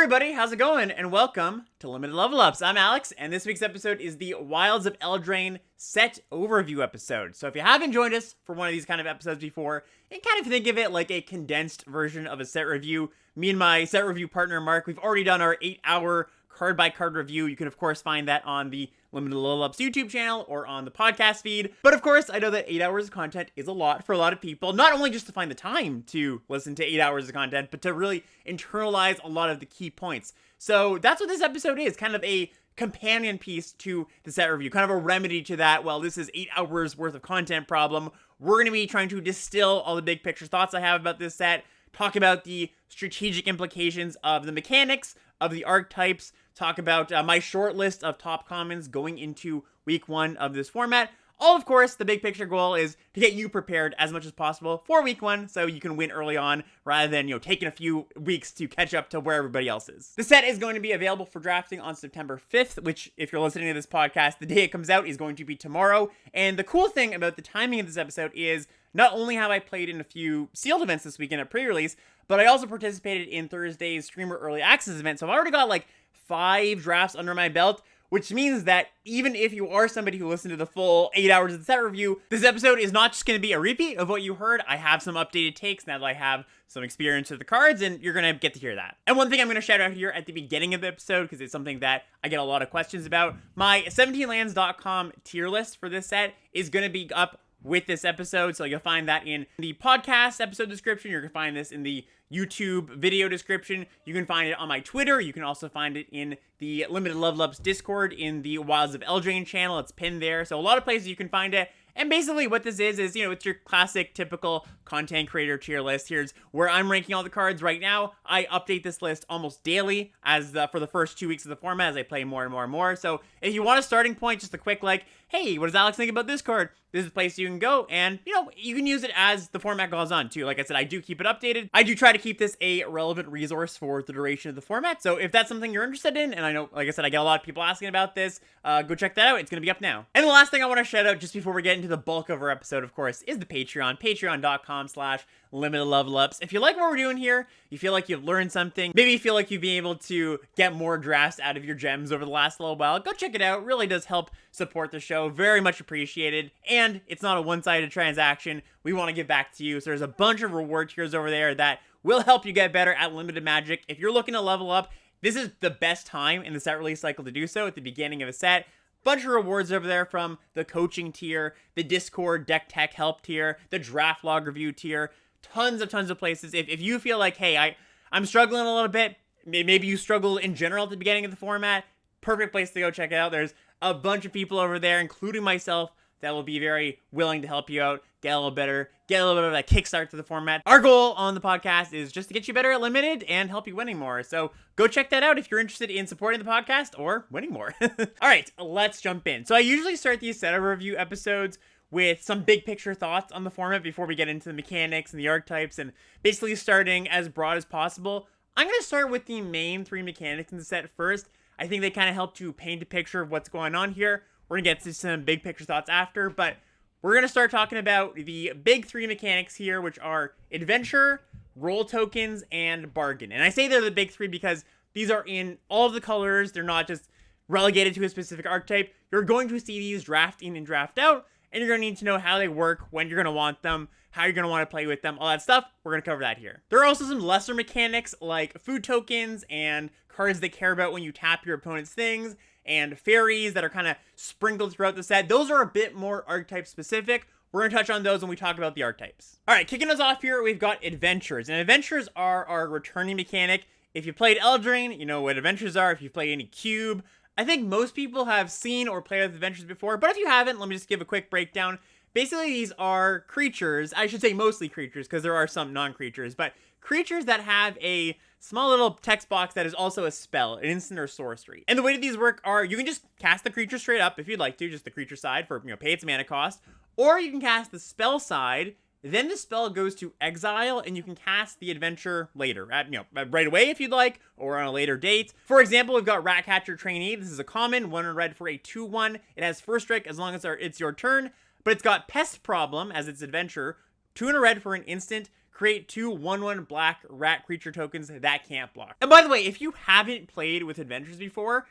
everybody, how's it going? And welcome to Limited Level Ups. I'm Alex, and this week's episode is the Wilds of Eldraine set overview episode. So if you haven't joined us for one of these kind of episodes before, and kind of think of it like a condensed version of a set review, me and my set review partner Mark, we've already done our 8-hour card-by-card review. You can, of course, find that on the Limited Level Ups YouTube channel or on the podcast feed. But, of course, I know that 8 hours of content is a lot for a lot of people. Not only just to find the time to listen to 8 hours of content, but to really internalize a lot of the key points. So that's what this episode is, kind of a companion piece to the set review, kind of a remedy to that, well, this is 8 hours worth of content problem. We're going to be trying to distill all the big picture thoughts I have about this set, talk about the strategic implications of the mechanics, of the archetypes, talk about my short list of top commons going into week 1 of this format. All, of course, the big picture goal is to get you prepared as much as possible for week 1 so you can win early on rather than, taking a few weeks to catch up to where everybody else is. The set is going to be available for drafting on September 5th, which, if you're listening to this podcast, the day it comes out is going to be tomorrow. And the cool thing about the timing of this episode is not only have I played in a few sealed events this weekend at pre-release, but I also participated in Thursday's Streamer Early Access event. So I've already got like 5 drafts under my belt, which means that even if you are somebody who listened to the full 8 hours of the set review, this episode is not just going to be a repeat of what you heard. I have some updated takes now that I have some experience with the cards, and you're going to get to hear that. And one thing I'm going to shout out here at the beginning of the episode, because it's something that I get a lot of questions about, my 17lands.com tier list for this set is going to be up with this episode, so you'll find that in the podcast episode description. You're going to find this in the YouTube video description. You can find it on my Twitter. You can also find it in the Limited Level Ups Discord in the Wilds of Eldraine channel. It's pinned there. So a lot of places you can find it. And basically what this is, it's your classic, typical content creator tier list. Here's where I'm ranking all the cards right now. I update this list almost daily for the first 2 weeks of the format as I play more and more and more. So if you want a starting point, just a quick hey, what does Alex think about this card? This is a place you can go, and, you can use it as the format goes on, too. Like I said, I do keep it updated. I do try to keep this a relevant resource for the duration of the format, so if that's something you're interested in, and I know, like I said, I get a lot of people asking about this, go check that out. It's going to be up now. And the last thing I want to shout out, just before we get into the bulk of our episode, of course, is the Patreon. Patreon.com/Limited Level Ups. If you like what we're doing here, you feel like you've learned something, maybe you feel like you've been able to get more drafts out of your gems over the last little while, go check it out. It really does help support the show. Very much appreciated. And it's not a one-sided transaction. We want to give back to you. So there's a bunch of reward tiers over there that will help you get better at limited magic. If you're looking to level up, this is the best time in the set release cycle to do so, at the beginning of a set. Bunch of rewards over there from the coaching tier, the Discord deck tech help tier, the draft log review tier, tons of places. If you feel like, hey, I'm struggling a little bit, maybe you struggle in general at the beginning of the format, perfect place to go check it out. There's a bunch of people over there, including myself, that will be very willing to help you out, get a little better, get a little bit of that kickstart to the format. Our goal on the podcast is just to get you better at Limited and help you winning more. So go check that out if you're interested in supporting the podcast or winning more. All right, let's jump in. So I usually start these setup review episodes with some big picture thoughts on the format before we get into the mechanics and the archetypes, and basically starting as broad as possible. I'm going to start with the main 3 mechanics in the set first. I think they kind of help to paint a picture of what's going on here. We're going to get to some big picture thoughts after, but we're going to start talking about the big 3 mechanics here, which are Adventure, Roll Tokens, and Bargain. And I say they're the big 3 because these are in all of the colors. They're not just relegated to a specific archetype. You're going to see these draft in and draft out, and you're going to need to know how they work, when you're going to want them, how you're going to want to play with them, all that stuff. We're going to cover that here. There are also some lesser mechanics like food tokens and cards they care about when you tap your opponent's things, and fairies that are kind of sprinkled throughout the set. Those are a bit more archetype specific. We're going to touch on those when we talk about the archetypes. All right, kicking us off here, we've got Adventures. And Adventures are our returning mechanic. If you played Eldraine, you know what Adventures are. If you play any Cube, I think most people have seen or played with Adventures before. But if you haven't, let me just give a quick breakdown. Basically, these are creatures. I should say mostly creatures, because there are some non-creatures. But creatures that have a small little text box that is also a spell, an instant or sorcery. And the way that these work are, you can just cast the creature straight up if you'd like to, just the creature side for, pay its mana cost. Or you can cast the spell side, then the spell goes to exile, and you can cast the adventure later, right away if you'd like, or on a later date. For example, we've got Ratcatcher Trainee. This is a common, 1 in red for a 2/1. It has first strike as long as it's your turn, but it's got Pest Problem as its adventure, 2 in a red for an instant. create 2 1/1 black rat creature tokens that can't block. And by the way, if you haven't played with adventures before,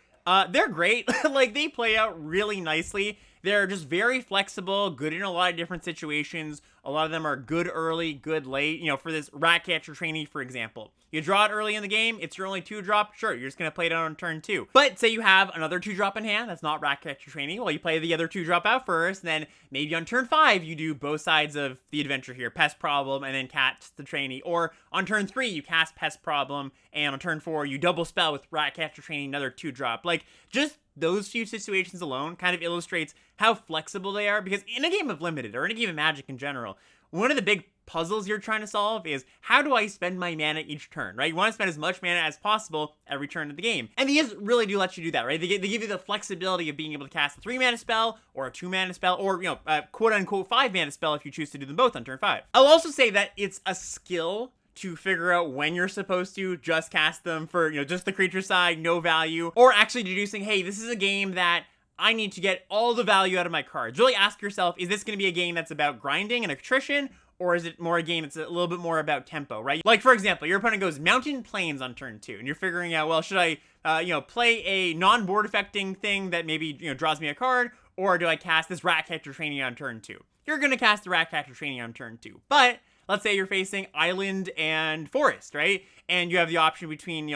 they're great. Like, they play out really nicely. They're just very flexible, good in a lot of different situations. A lot of them are good early, good late. You know, for this rat catcher trainee, for example. You draw it early in the game, it's your only 2-drop, sure, you're just going to play it out on turn 2. But say you have another 2-drop in hand, that's not rat catcher trainee, well, you play the other 2-drop out first, and then maybe on turn 5, you do both sides of the adventure here, Pest Problem, and then cast the trainee. Or on turn 3, you cast Pest Problem, and on turn 4, you double spell with rat catcher trainee, another 2-drop. Like, just those few situations alone kind of illustrates how flexible they are, because in a game of Limited, or in a game of Magic in general, one of the big puzzles you're trying to solve is, how do I spend my mana each turn, right? You want to spend as much mana as possible every turn of the game. And these really do let you do that, right? They give you the flexibility of being able to cast a 3-mana spell, or a 2-mana spell, or, you know, a quote-unquote 5-mana spell if you choose to do them both on turn 5. I'll also say that it's a skill to figure out when you're supposed to just cast them for, you know, just the creature side, no value, or actually deducing, hey, this is a game that I need to get all the value out of my cards. Really ask yourself, is this going to be a game that's about grinding and attrition, or is it more a game that's a little bit more about tempo, right? Like, for example, your opponent goes Mountain Plains on turn 2, and you're figuring out, well, should I, play a non-board affecting thing that maybe, draws me a card, or do I cast this Rat Catcher Trainee on turn 2? You're going to cast the Rat Catcher Trainee on turn 2. But let's say you're facing Island and Forest, right? And you have the option between,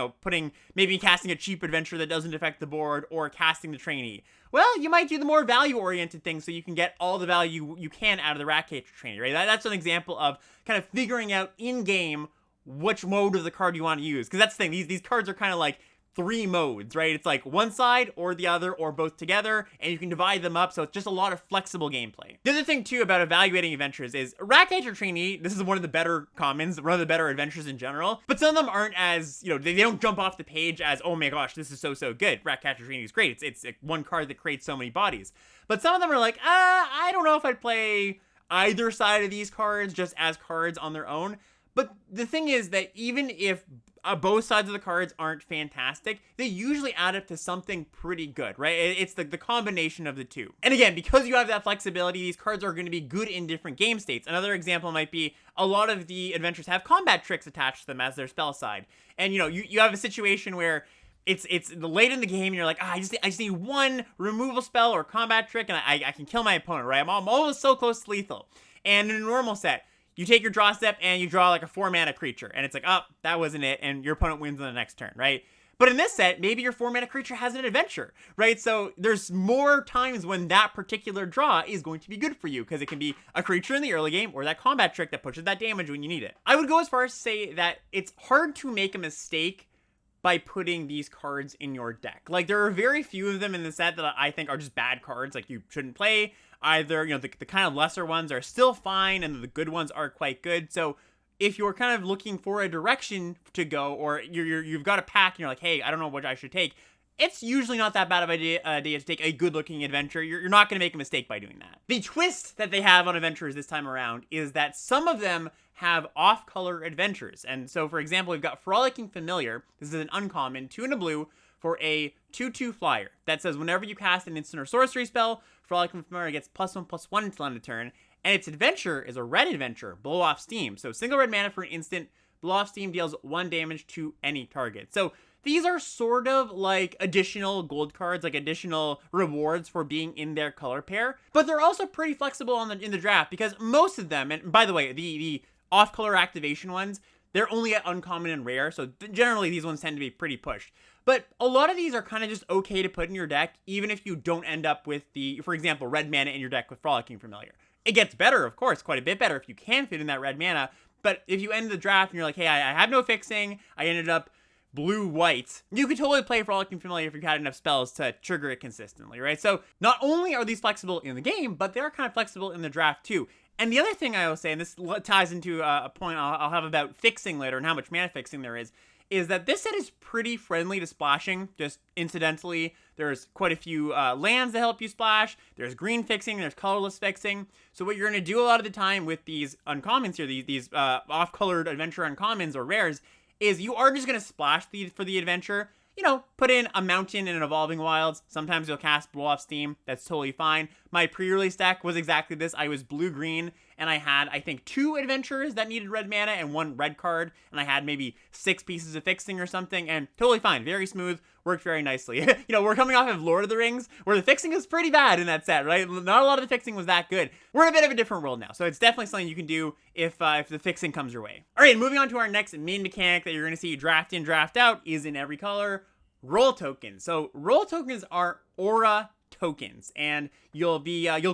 maybe casting a cheap adventure that doesn't affect the board, or casting the trainee. Well, you might do the more value-oriented thing so you can get all the value you can out of the Rat Catcher Trainee, right? That's an example of kind of figuring out in-game which mode of the card you want to use. Because that's the thing, these cards are kind of like 3 modes, right? It's like one side or the other or both together, and you can divide them up, so it's just a lot of flexible gameplay. The other thing, too, about evaluating adventures is Rat Catcher Trainee, this is one of the better commons, one of the better adventures in general, but some of them aren't as, they don't jump off the page as, oh my gosh, this is so good. Rat Catcher Trainee is great. It's one card that creates so many bodies. But some of them are like, I don't know if I'd play either side of these cards just as cards on their own. But the thing is that even if both sides of the cards aren't fantastic, they usually add up to something pretty good, right? It's the combination of the two. And again, because you have that flexibility, these cards are going to be good in different game states. Another example might be a lot of the adventures have combat tricks attached to them as their spell side. And, you have a situation where it's late in the game and you're like, I just need one removal spell or combat trick and I can kill my opponent, right? I'm almost so close to lethal. And in a normal set, you take your draw step and you draw like a 4-mana creature. And it's like, oh, that wasn't it. And your opponent wins on the next turn, right? But in this set, maybe your 4-mana creature has an adventure, right? So there's more times when that particular draw is going to be good for you because it can be a creature in the early game or that combat trick that pushes that damage when you need it. I would go as far as to say that it's hard to make a mistake by putting these cards in your deck. Like, there are very few of them in the set that I think are just bad cards, like you shouldn't play. Either, the kind of lesser ones are still fine and the good ones are quite good. So if you're kind of looking for a direction to go, or you've got a pack and you're like, hey, I don't know what I should take, it's usually not that bad of an idea to take a good-looking adventure. You're not going to make a mistake by doing that. The twist that they have on adventures this time around is that some of them have off-color adventures. And so, for example, we've got Frolicking Familiar. This is an uncommon, 2 and a blue, for a 2/2 flyer. That says whenever you cast an instant or sorcery spell, Frolicking Familiar gets +1/+1 until end of turn. And its adventure is a red adventure, Blow Off Steam. So single red mana for an instant, Blow Off Steam deals 1 damage to any target. So these are sort of like additional gold cards, like additional rewards for being in their color pair. But they're also pretty flexible in the draft because most of them, and by the way, the off-color activation ones, they're only at uncommon and rare. So generally these ones tend to be pretty pushed. But a lot of these are kind of just okay to put in your deck, even if you don't end up with for example, red mana in your deck with Frolicking Familiar. It gets better, of course, quite a bit better if you can fit in that red mana. But if you end the draft and you're like, hey, I have no fixing, I ended up blue-white, you could totally play Frolicking Familiar if you had enough spells to trigger it consistently, right? So not only are these flexible in the game, but they're kind of flexible in the draft too. And the other thing I will say, and this ties into a point I'll have about fixing later and how much mana fixing there is that this set is pretty friendly to splashing, just incidentally. There's quite a few lands that help you splash. There's green fixing, there's colorless fixing. So what you're going to do a lot of the time with these uncommons here, these off-colored adventure uncommons or rares, is you are just going to splash for the adventure. Put in a mountain and an Evolving Wilds. Sometimes you'll cast Blow Off Steam. That's totally fine. my pre-release deck was exactly this. I was blue-green, and I had, I think, 2 adventures that needed red mana and 1 red card, and I had maybe 6 pieces of fixing or something, and totally fine, very smooth, worked very nicely. You know, we're coming off of Lord of the Rings, where the fixing is pretty bad in that set, right? Not a lot of the fixing was that good. We're in a bit of a different world now, so it's definitely something you can do if the fixing comes your way. All right, moving on to our next main mechanic that you're going to see draft in, draft out is in every color, roll tokens. So roll tokens are aura tokens, and you'll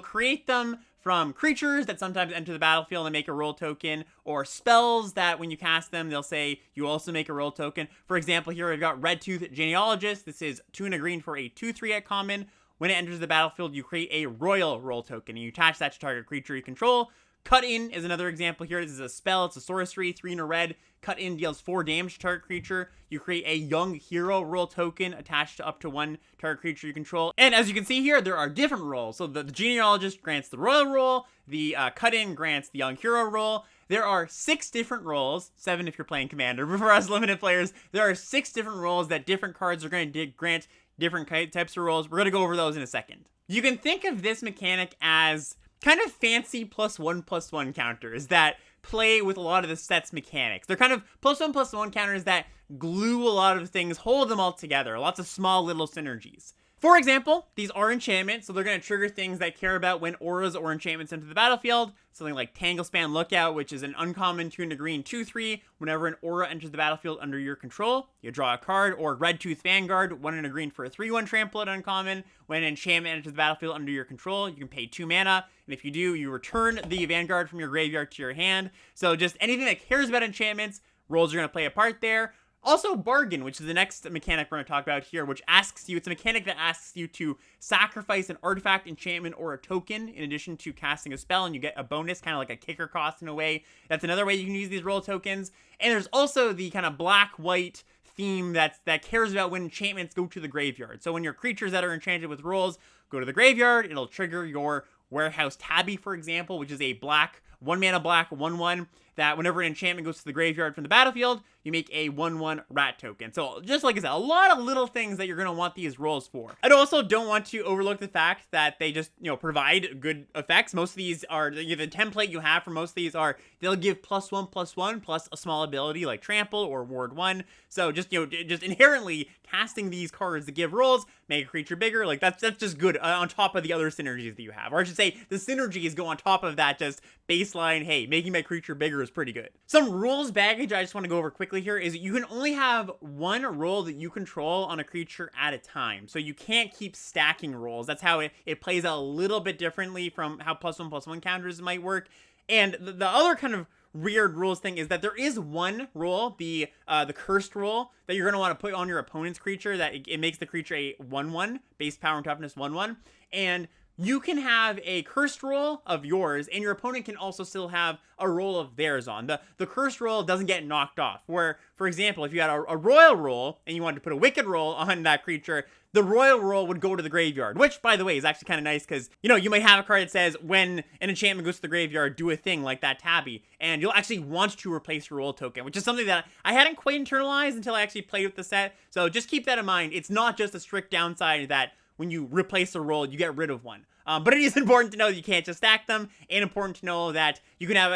create them from creatures that sometimes enter the battlefield and make a roll token, or spells that when you cast them, they'll say you also make a roll token. For example, here we've got Red Tooth Genealogist. This is 2 and a green for a 2/3 at common. When it enters the battlefield, you create a royal roll token, and you attach that to target creature you control. Cut In is another example here. This is a spell. It's a sorcery, 3 and a red. Cut In deals 4 damage to target creature. You create a young hero roll token attached to up to 1 target creature you control. And as you can see here, there are different rolls. So the genealogist grants the royal roll. The Cut In grants the young hero roll. There are 6 different rolls, 7 if you're playing Commander, but for us limited players, there are 6 different rolls that different cards are going to grant different types of rolls. We're going to go over those in a second. You can think of this mechanic as kind of fancy +1/+1 counters that play with a lot of the set's mechanics. They're kind of +1/+1 counters that glue a lot of things, hold them all together. Lots of small little synergies. For example, these are enchantments, so they're going to trigger things that care about when auras or enchantments enter the battlefield. Something like Tanglespan Lookout, which is an uncommon 2 and a green 2/3. Whenever an aura enters the battlefield under your control, you draw a card. Or Red Tooth Vanguard, 1 and a green for a 3/1 trample at uncommon. When an enchantment enters the battlefield under your control, you can pay 2 mana. And if you do, you return the Vanguard from your graveyard to your hand. So just anything that cares about enchantments, rolls are going to play a part there. Also, Bargain, which is the next mechanic we're going to talk about here, which asks you, it's a mechanic that asks you to sacrifice an artifact, enchantment, or a token in addition to casting a spell, and you get a bonus, kind of like a kicker cost in a way. That's another way you can use these roll tokens. And there's also the kind of black-white theme that cares about when enchantments go to the graveyard. So when your creatures that are enchanted with rolls go to the graveyard, it'll trigger your Warehouse Tabby, for example, which is a black, 1 mana black, 1/1, that whenever an enchantment goes to the graveyard from the battlefield, you make a 1/1 rat token. So just like I said, a lot of little things that you're going to want these rolls for. I also don't want to overlook the fact that they just, provide good effects. Most of these are, the template you have for most of these are, they'll give +1/+1 plus a small ability like Trample or Ward 1. So just, just inherently casting these cards that give rolls, make a creature bigger, like that's just good on top of the other synergies that you have. Or I should say, the synergies go on top of that just baseline, hey, making my creature bigger is pretty good. Some rules baggage I just want to go over quickly here is you can only have 1 roll that you control on a creature at a time. So you can't keep stacking rolls. That's how it plays out a little bit differently from how +1/+1 counters might work. And the other kind of weird rules thing is that there is 1 roll, the cursed roll, that you're going to want to put on your opponent's creature, that it makes the creature a 1/1, base power and toughness 1/1, and you can have a cursed roll of yours, and your opponent can also still have a roll of theirs on. The cursed roll doesn't get knocked off, where, for example, if you had a royal roll, and you wanted to put a wicked roll on that creature, the royal roll would go to the graveyard, which, by the way, is actually kind of nice, because, you might have a card that says, when an enchantment goes to the graveyard, do a thing like that Tabby, and you'll actually want to replace your roll token, which is something that I hadn't quite internalized until I actually played with the set, so just keep that in mind. It's not just a strict downside that when you replace a roll, you get rid of one. But it is important to know that you can't just stack them, and important to know that you can have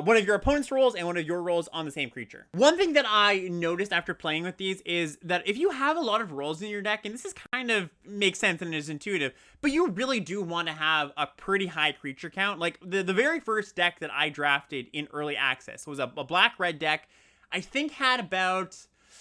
one of your opponent's rolls and one of your rolls on the same creature. One thing that I noticed after playing with these is that if you have a lot of rolls in your deck, and this is kind of makes sense and is intuitive, but you really do want to have a pretty high creature count. Like the very first deck that I drafted in early access was a black-red deck. I think had about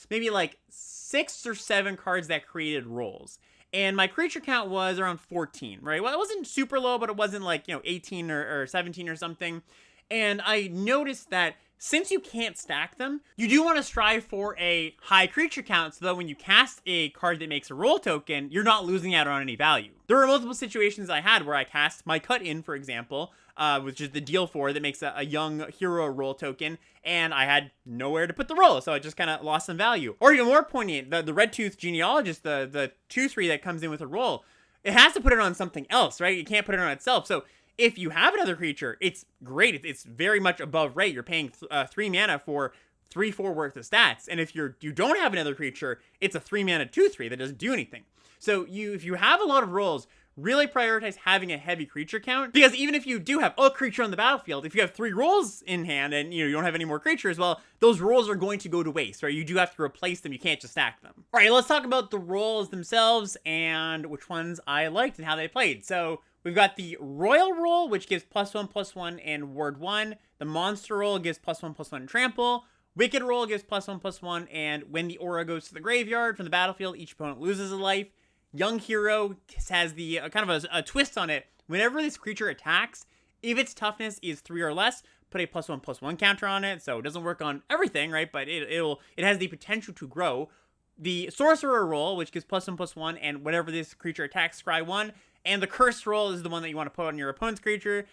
maybe like 6 or 7 cards that created rolls. And my creature count was around 14, right? Well, it wasn't super low, but it wasn't like, 18 or 17 or something. And I noticed that since you can't stack them, you do want to strive for a high creature count so that when you cast a card that makes a roll token, you're not losing out on any value. There were multiple situations I had where I cast my Cut In, for example, which is the deal 4 that makes a young hero roll token, and I had nowhere to put the roll, so I just kind of lost some value. Or even more poignant, the Red Tooth Genealogist, the 2/3 that comes in with a roll, it has to put it on something else, right? It can't put it on itself. So if you have another creature, it's great. It's very much above rate. You're paying 3 mana for 3/4 worth of stats. And if you don't have another creature, it's a 3 mana 2/3 that doesn't do anything. So if you have a lot of rolls, really prioritize having a heavy creature count, because even if you do have a creature on the battlefield, if you have 3 rolls in hand and you don't have any more creatures, well, those rolls are going to go to waste, right? You do have to replace them. You can't just stack them. All right, let's talk about the rolls themselves and which ones I liked and how they played. So we've got the Royal roll, which gives +1/+1 and Ward 1. The Monster roll gives +1/+1 Trample. Wicked roll gives +1/+1, and when the aura goes to the graveyard from the battlefield, each opponent loses a life. Young Hero has the kind of a twist on it. Whenever this creature attacks, if its toughness is 3 or less, put a +1/+1 counter on it. So it doesn't work on everything, right? But it has the potential to grow. The Sorcerer roll, which gives +1/+1, and whenever this creature attacks, scry 1. And the Cursed roll is the one that you want to put on your opponent's creature.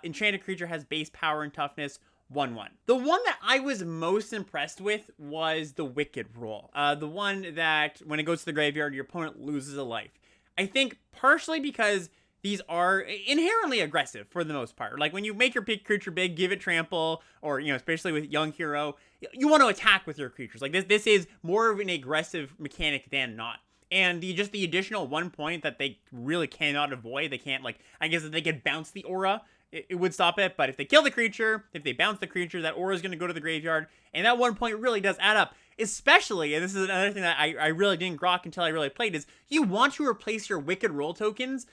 Enchanted creature has base power and toughness 1/1. The one that I was most impressed with was the Wicked roll. The one that when it goes to the graveyard, your opponent loses a life. I think partially because these are inherently aggressive for the most part. Like when you make your creature big, give it trample, or especially with Young Hero, you want to attack with your creatures. Like this is more of an aggressive mechanic than not. And the additional 1 point that they really cannot avoid, they can't, like, I guess if they could bounce the aura, it would stop it. But if they kill the creature, if they bounce the creature, that aura is going to go to the graveyard. And that 1 point really does add up. Especially, and this is another thing that I really didn't grok until I really played, is you want to replace your Wicked roll tokens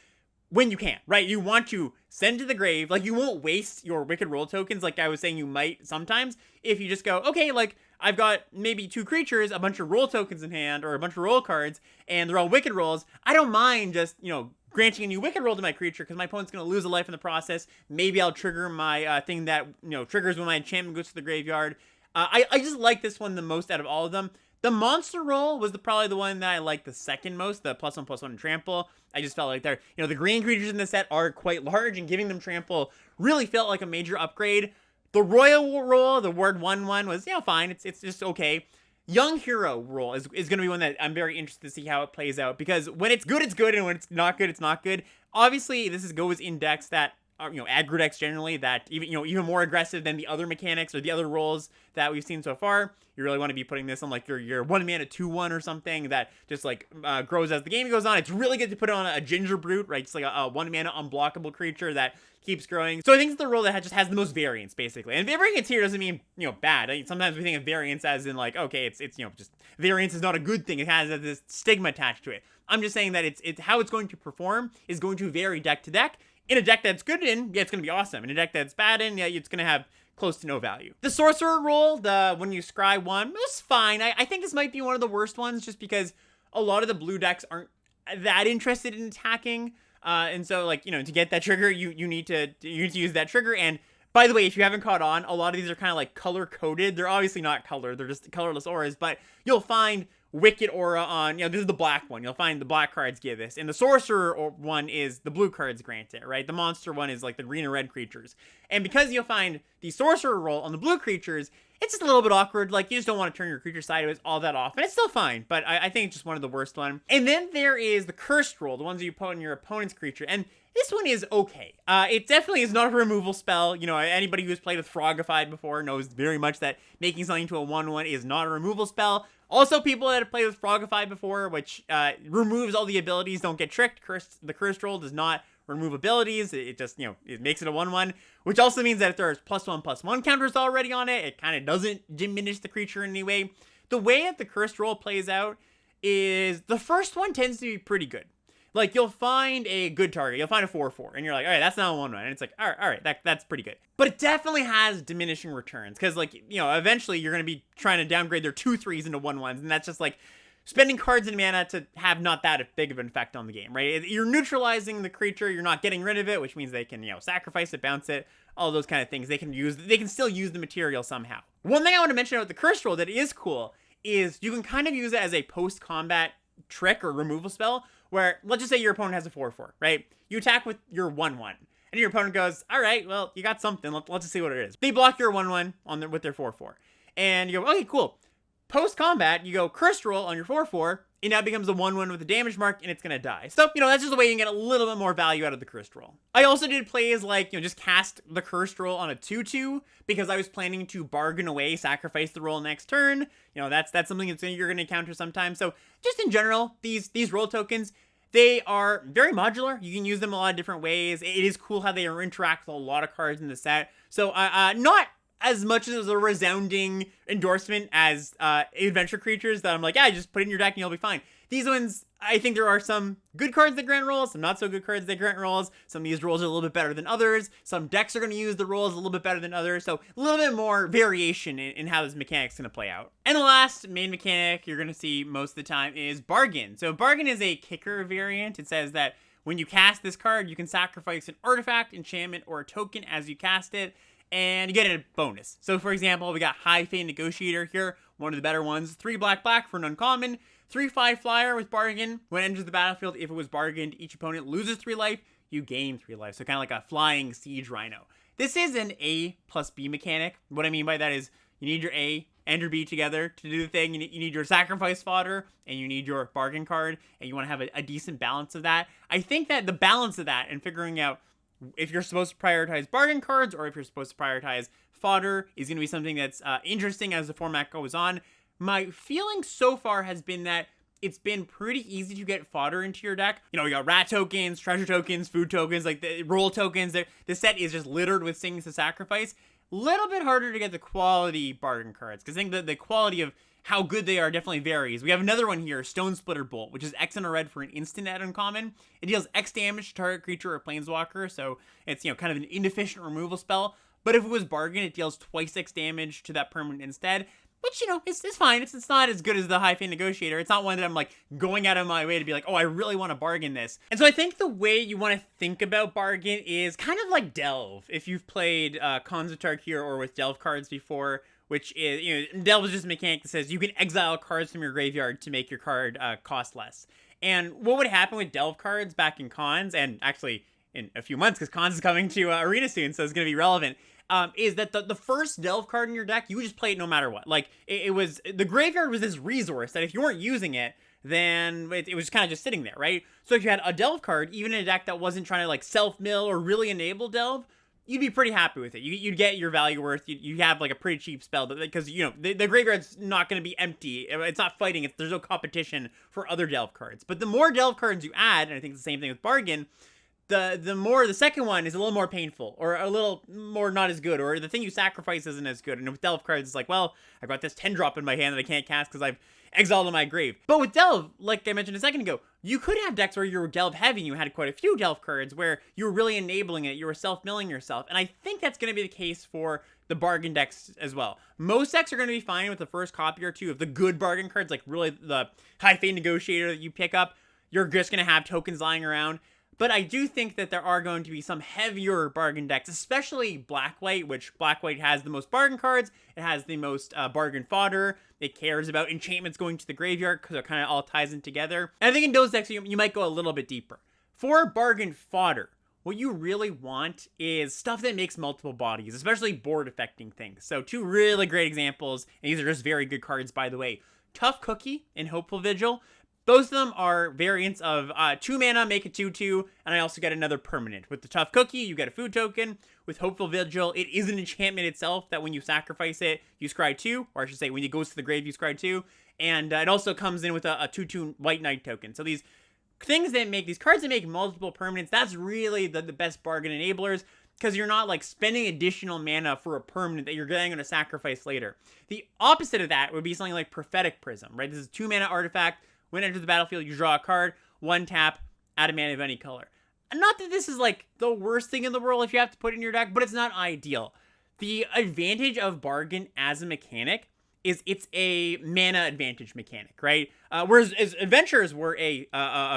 when you can, right? You want to send to the grave. Like, you won't waste your Wicked roll tokens like I was saying you might sometimes if you just go, okay, like, I've got maybe 2 creatures, a bunch of roll tokens in hand, or a bunch of roll cards, and they're all Wicked rolls. I don't mind just, granting a new Wicked roll to my creature because my opponent's going to lose a life in the process. Maybe I'll trigger my thing that, triggers when my enchantment goes to the graveyard. I just like this one the most out of all of them. The Monster roll was probably the one that I liked the second most, the +1/+1 Trample. I just felt like the green creatures in the set are quite large, and giving them Trample really felt like a major upgrade. The Royal roll, the Ward 1/1 was, fine. It's just okay. Young Hero roll is going to be one that I'm very interested to see how it plays out, because when it's good, and when it's not good, it's not good. Obviously, this goes in decks that are, aggro decks generally, that even more aggressive than the other mechanics or the other rolls that we've seen so far. You really want to be putting this on like your 1 mana 2/1 or something that just like grows as the game goes on. It's really good to put it on a Ginger Brute, right? Just like a 1 mana unblockable creature that keeps growing. So I think it's the role that just has the most variance, basically. And variance here doesn't mean, bad. Sometimes we think of variance as in like, okay, it's just variance is not a good thing. It has this stigma attached to it. I'm just saying that it's how it's going to perform is going to vary deck to deck. In a deck that's good in, it's going to be awesome. In a deck that's bad in, it's going to have close to no value. The Sorcerer roll, when you scry 1, was fine. I think this might be one of the worst ones just because a lot of the blue decks aren't that interested in attacking. And so, to get that trigger, you need to use that trigger. And by the way, if you haven't caught on, a lot of these are kind of like color-coded. They're obviously not colored. They're just colorless auras. But you'll find Wicked aura on, this is the black one. You'll find the black cards give this. And the Sorcerer one is the blue cards grant it, right? The Monster one is like the green and red creatures. And because you'll find the Sorcerer roll on the blue creatures, it's just a little bit awkward. Like, you just don't want to turn your creature sideways all that often. It's still fine, but I think it's just one of the worst one. And then there is the Cursed roll, the ones that you put on your opponent's creature. And this one is okay. It definitely is not a removal spell. Anybody who's played with Frogified before knows very much that making something to a 1/1 is not a removal spell. Also, people that have played with Frogified before, which removes all the abilities, don't get tricked. The Cursed roll does not remove abilities. It just, it makes it a 1/1, which also means that if there's +1/+1 counters already on it, it kind of doesn't diminish the creature in any way. The way that the Cursed roll plays out is the first one tends to be pretty good. Like, you'll find a good target. You'll find a 4/4, and you're like, all right, that's not a 1/1. And it's like, all right, that's pretty good. But it definitely has diminishing returns, because, eventually you're going to be trying to downgrade their 2/3s into 1/1s, and that's just, spending cards and mana to have not that big of an effect on the game, right? You're neutralizing the creature, you're not getting rid of it, which means they can, sacrifice it, bounce it, all those kind of things. They can still use the material somehow. One thing I want to mention about the Cursed roll that is cool is you can kind of use it as a post-combat trick or removal spell, where, let's just say your opponent has a 4/4, right? You attack with your 1/1, and your opponent goes, all right, well, you got something. Let's just see what it is. They block your 1/1 with their 4/4, and you go, okay, cool. Post-combat, you go Cursed roll on your 4/4, it now becomes a 1/1 with a damage mark, and it's going to die. So, that's just the way you can get a little bit more value out of the Cursed roll. I also did plays like, just cast the Cursed roll on a 2/2, because I was planning to bargain away, sacrifice the roll next turn. That's something that you're going to encounter sometimes. So, just in general, these roll tokens, They are very modular. You can use them a lot of different ways. It is cool how they interact with a lot of cards in the set. So not as much as a resounding endorsement as adventure creatures that I'm like, yeah, just put it in your deck and you'll be fine. These ones, I think there are some good cards that grant rolls, some not so good cards that grant rolls. Some of these rolls are a little bit better than others. Some decks are going to use the rolls a little bit better than others. So a little bit more variation in how this mechanic's going to play out. And the last main mechanic you're going to see most of the time is Bargain. So Bargain is a kicker variant. It says that when you cast this card, you can sacrifice an artifact, enchantment, or a token as you cast it, and you get a bonus. So for example, we got High Fate Negotiator here, one of the better ones. 3 black for an uncommon. 3/5 flyer with Bargain. When it enters the battlefield, if it was bargained, each opponent loses 3 life, you gain 3 life. So kind of like a flying siege rhino. This is an A plus B mechanic. What I mean by that is you need your A and your B together to do the thing. You need your sacrifice fodder and you need your bargain card, and you want to have a decent balance of that. I think that the balance of that and figuring out if you're supposed to prioritize bargain cards or if you're supposed to prioritize fodder is going to be something that's interesting as the format goes on. My feeling so far has been that it's been pretty easy to get fodder into your deck. You know, we got rat tokens, treasure tokens, food tokens, like the roll tokens. The set is just littered with things to sacrifice. Little bit harder to get the quality bargain cards, because I think that the quality of how good they are definitely varies. We have another one here, Stone Splitter Bolt, which is X and a red for an instant at uncommon. It deals X damage to target creature or planeswalker, so it's, you know, kind of an inefficient removal spell. But if it was bargain, it deals twice X damage to that permanent instead. Which, you know, it's fine. It's not as good as the High Fate Negotiator. It's not one that I'm, like, going out of my way to be like, oh, I really want to bargain this. And so I think the way you want to think about bargain is kind of like Delve. If you've played Khans of Tarkir or with Delve cards before, which is, you know, Delve is just a mechanic that says you can exile cards from your graveyard to make your card cost less. And what would happen with Delve cards back in Khans, and actually in a few months, because Khans is coming to Arena soon, so it's going to be relevant, is that the first Delve card in your deck, you would just play it no matter what. Like, it was, the graveyard was this resource that if you weren't using it, then it was kind of just sitting there, right? So if you had a Delve card, even in a deck that wasn't trying to, like, self-mill or really enable Delve, you'd be pretty happy with it. You'd get your value worth. You have, like, a pretty cheap spell, because, you know, the graveyard's not going to be empty. It's not fighting. There's no competition for other Delve cards. But the more Delve cards you add, and I think it's the same thing with Bargain, the more the second one is a little more painful, or a little more not as good, or the thing you sacrifice isn't as good. And with Delve cards, it's like, well, I've got this 10-drop in my hand that I can't cast because I've exiled in my grave. But with Delve, like I mentioned a second ago, you could have decks where you were Delve heavy and you had quite a few Delve cards where you were really enabling it, you were self-milling yourself. And I think that's going to be the case for the bargain decks as well. Most decks are going to be fine with the first copy or two of the good bargain cards, like really the High Fate Negotiator that you pick up. You're just going to have tokens lying around. But I do think that there are going to be some heavier bargain decks, especially Black-White, which Black-White has the most bargain cards. It has the most bargain fodder. It cares about enchantments going to the graveyard because it kind of all ties in together. And I think in those decks, you might go a little bit deeper. For bargain fodder, what you really want is stuff that makes multiple bodies, especially board-affecting things. So 2 really great examples, and these are just very good cards, by the way. Tough Cookie and Hopeful Vigil. Both of them are variants of 2 mana, make a 2/2, and I also get another permanent. With the Tough Cookie, you get a food token. With Hopeful Vigil, it is an enchantment itself that when you sacrifice it, you scry 2, or I should say when it goes to the grave, you scry 2. And it also comes in with a 2/2 White Knight token. So these things that make, these cards that make multiple permanents, that's really the best bargain enablers, because you're not like spending additional mana for a permanent that you're going to sacrifice later. The opposite of that would be something like Prophetic Prism, right? This is a 2 mana artifact. When it enters the battlefield, you draw a card, 1 tap, add a mana of any color. And not that this is like the worst thing in the world if you have to put it in your deck, but it's not ideal. The advantage of bargain as a mechanic is it's a mana advantage mechanic, right? Whereas as adventures were a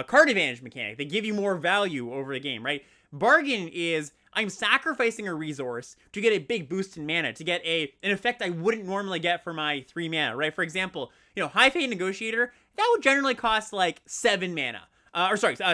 card advantage mechanic. They give you more value over the game, right? Bargain is, I'm sacrificing a resource to get a big boost in mana, to get an effect I wouldn't normally get for my 3 mana, right? For example, you know, High Fate Negotiator, that would generally cost like 7 mana.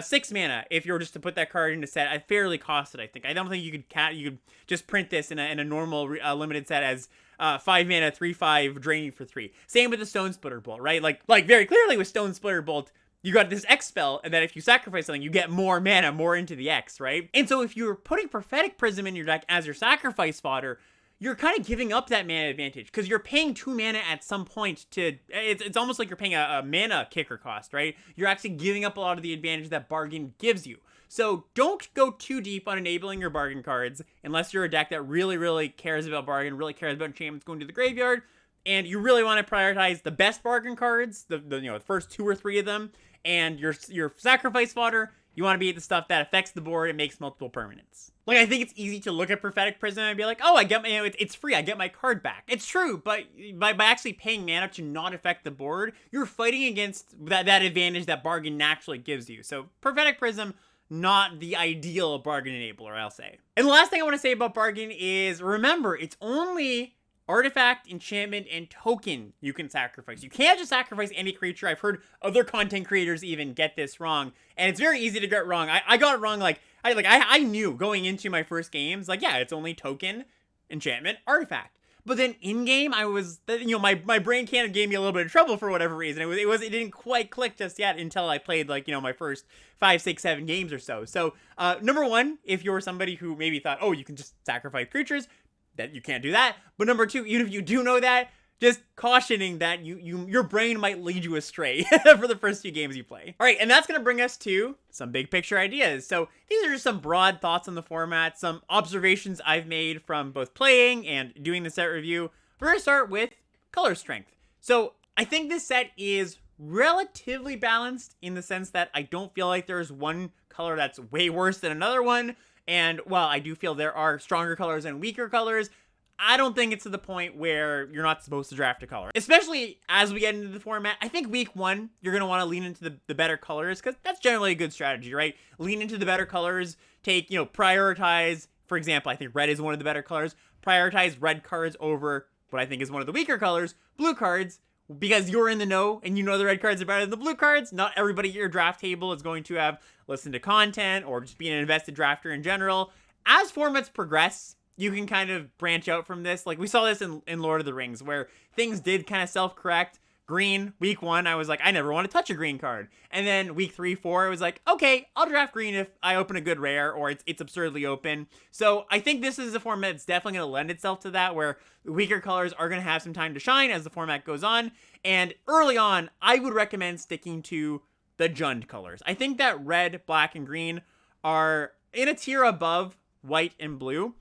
6 mana if you were just to put that card into set. I fairly cost it, I think. I don't think you could just print this in a normal limited set as 5 mana, 3/5, draining for 3. Same with the Stone Splitter Bolt, right? Like very clearly with Stone Splitter Bolt, you got this X spell, and then if you sacrifice something, you get more mana, more into the X, right? And so if you're putting Prophetic Prism in your deck as your sacrifice fodder, you're kind of giving up that mana advantage because you're paying 2 mana at some point to, it's almost like you're paying a mana kicker cost, right? You're actually giving up a lot of the advantage that bargain gives you. So don't go too deep on enabling your bargain cards unless you're a deck that really, really cares about bargain, really cares about enchantments going to the graveyard, and you really want to prioritize the best bargain cards, the first 2 or 3 of them, and your sacrifice fodder. You want to be at the stuff that affects the board and makes multiple permanents. Like, I think it's easy to look at Prophetic Prism and be like, oh, I get it's free, I get my card back. It's true, but by actually paying mana to not affect the board, you're fighting against that advantage that bargain naturally gives you. So Prophetic Prism, not the ideal bargain enabler, I'll say. And the last thing I want to say about bargain is, remember, it's only artifact, enchantment, and token you can sacrifice. You can't just sacrifice any creature. I've heard other content creators even get this wrong, and it's very easy to get wrong. I got it wrong. I knew going into my first games, like, yeah, it's only token, enchantment, artifact. But then in game, I was, my brain kind of gave me a little bit of trouble for whatever reason. It didn't quite click just yet until I played, like, my first 5, 6, 7 games or so. So, number one, if you're somebody who maybe thought, oh, you can just sacrifice creatures, that you can't do that. But number two, even if you do know that, just cautioning that your brain might lead you astray for the first few games you play. All right, and that's going to bring us to some big picture ideas. So these are just some broad thoughts on the format, some observations I've made from both playing and doing the set review. We're going to start with color strength. So I think this set is relatively balanced in the sense that I don't feel like there's one color that's way worse than another one. And while I do feel there are stronger colors and weaker colors, I don't think it's to the point where you're not supposed to draft a color. Especially as we get into the format, I think week 1, you're going to want to lean into the better colors, because that's generally a good strategy, right? Lean into the better colors, prioritize, for example, I think red is one of the better colors, prioritize red cards over what I think is one of the weaker colors, blue cards, because you're in the know and you know the red cards are better than the blue cards. Not everybody at your draft table is going to have listened to content or just be an invested drafter in general. As formats progress, you can kind of branch out from this. Like, we saw this in Lord of the Rings, where things did kind of self-correct. Green, week 1, I was like, I never want to touch a green card. And then week 3, 4, I was like, okay, I'll draft green if I open a good rare or it's absurdly open. So I think this is a format that's definitely going to lend itself to that, where the weaker colors are going to have some time to shine as the format goes on. And early on, I would recommend sticking to the Jund colors. I think that red, black, and green are in a tier above white and blue.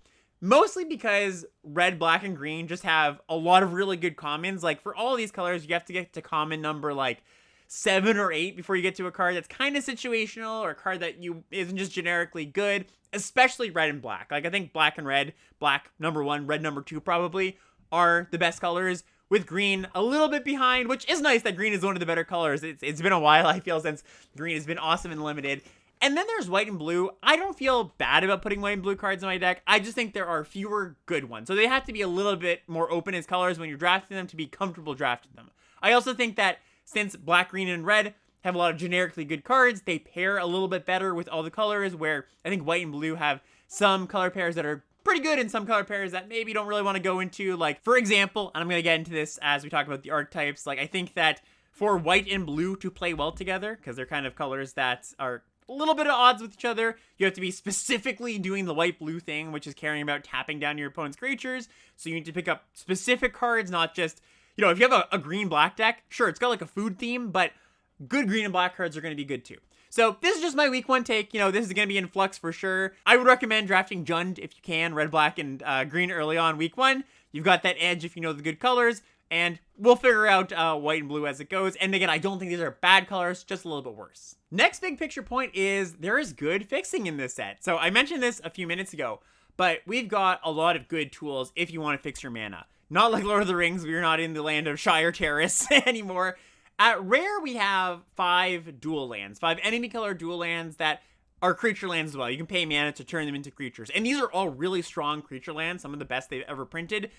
Mostly because red, black, and green just have a lot of really good commons. Like, for all these colors, you have to get to common number, like, 7 or 8 before you get to a card that's kind of situational, or a card that isn't just generically good, especially red and black. Like, I think black and red, black number 1, red number 2 probably, are the best colors, with green a little bit behind, which is nice that green is one of the better colors. It's been a while, I feel, since green has been awesome and limited. And then there's white and blue. I don't feel bad about putting white and blue cards in my deck. I just think there are fewer good ones. So they have to be a little bit more open as colors when you're drafting them to be comfortable drafting them. I also think that since black, green, and red have a lot of generically good cards, they pair a little bit better with all the colors, where I think white and blue have some color pairs that are pretty good and some color pairs that maybe don't really want to go into. Like, for example, and I'm going to get into this as we talk about the archetypes, like, I think that for white and blue to play well together, because they're kind of colors that are a little bit at odds with each other, you have to be specifically doing the white-blue thing, which is caring about tapping down your opponent's creatures. So you need to pick up specific cards, not just, if you have a green-black deck, sure, it's got like a food theme, but good green and black cards are going to be good too. So this is just my week 1 take. This is going to be in flux for sure. I would recommend drafting Jund if you can, red, black, and green early on week 1. You've got that edge if you know the good colors. And we'll figure out white and blue as it goes. And again, I don't think these are bad colors, just a little bit worse. Next big picture point is there is good fixing in this set. So I mentioned this a few minutes ago, but we've got a lot of good tools if you want to fix your mana. Not like Lord of the Rings, we're not in the land of Shire Terrace anymore. At Rare, we have 5 dual lands, 5 enemy color dual lands that are creature lands as well. You can pay mana to turn them into creatures. And these are all really strong creature lands, some of the best they've ever printed.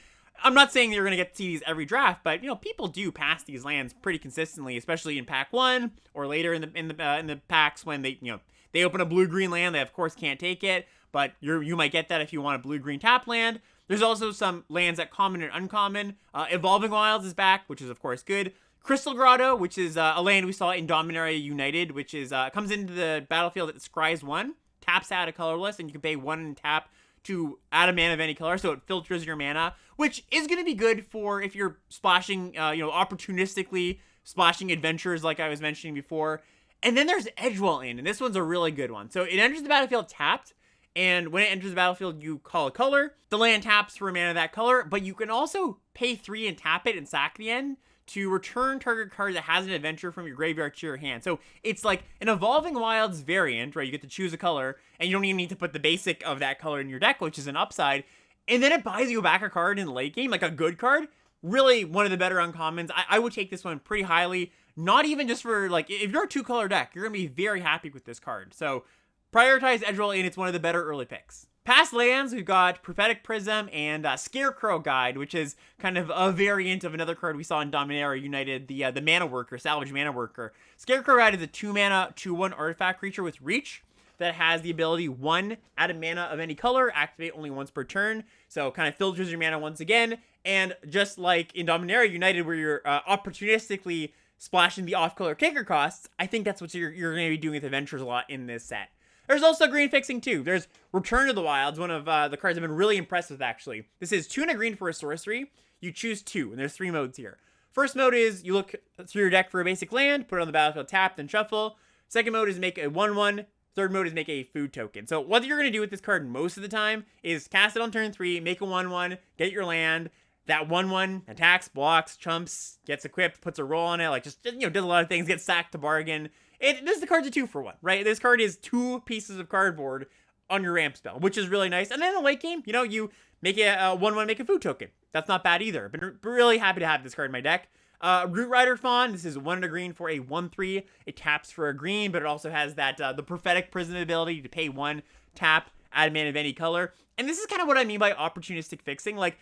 I'm not saying you're going to get to see these every draft, but people do pass these lands pretty consistently, especially in pack 1 or later in the packs when they open a blue-green land. They of course can't take it, but you might get that if you want a blue-green tap land. There's also some lands that common and uncommon. Evolving Wilds is back, which is of course good. Crystal Grotto, which is a land we saw in Dominaria United, which is comes into the battlefield at Scry's 1, taps out a colorless, and you can pay 1 and tap to add a mana of any color, so it filters your mana, which is going to be good for if you're splashing, opportunistically splashing adventures like I was mentioning before. And then there's Edgewell Inn, and this one's a really good one. So it enters the battlefield tapped, and when it enters the battlefield, you call a color. The land taps for a mana of that color, but you can also pay 3 and tap it and sack the end to return target card that has an adventure from your graveyard to your hand. So it's like an Evolving Wilds variant, right? You get to choose a color, and you don't even need to put the basic of that color in your deck, which is an upside. And then it buys you back a card in the late game, like a good card. Really one of the better uncommons. I would take this one pretty highly. Not even just for, like, if you're a 2-color deck, you're going to be very happy with this card. So prioritize Edgewell Inn. It's one of the better early picks. Past lands, we've got Prophetic Prism and Scarecrow Guide, which is kind of a variant of another card we saw in Dominaria United, the Mana Worker, Salvage Mana Worker. Scarecrow Guide is a 2-mana, 2/1 artifact creature with reach that has the ability 1, add a mana of any color, activate only once per turn. So kind of filters your mana once again. And just like in Dominaria United, where you're opportunistically splashing the off-color kicker costs, I think that's what you're going to be doing with adventures a lot in this set. There's also green fixing too. There's Return to the Wilds, one of the cards I've been really impressed with actually. This is 2 and a green for a sorcery. You choose 2, and there's 3 modes here. First mode is you look through your deck for a basic land, put it on the battlefield tapped, and shuffle. Second mode is make a 1/1. Third mode is make a food token. So what you're going to do with this card most of the time is cast it on turn 3, make a 1/1, get your land. That 1/1 attacks, blocks, chumps, gets equipped, puts a roll on it, like just does a lot of things, gets sacked to bargain. The card's a 2-for-1, right? This card is 2 pieces of cardboard on your ramp spell, which is really nice. And then in the late game, you make a 1/1, make a food token. That's not bad either. Been really happy to have this card in my deck. Root Rider Fawn, this is 1 and a green for a 1/3. It taps for a green, but it also has that the Prophetic Prism ability to pay 1, tap, add a mana of any color. And this is kind of what I mean by opportunistic fixing. Like,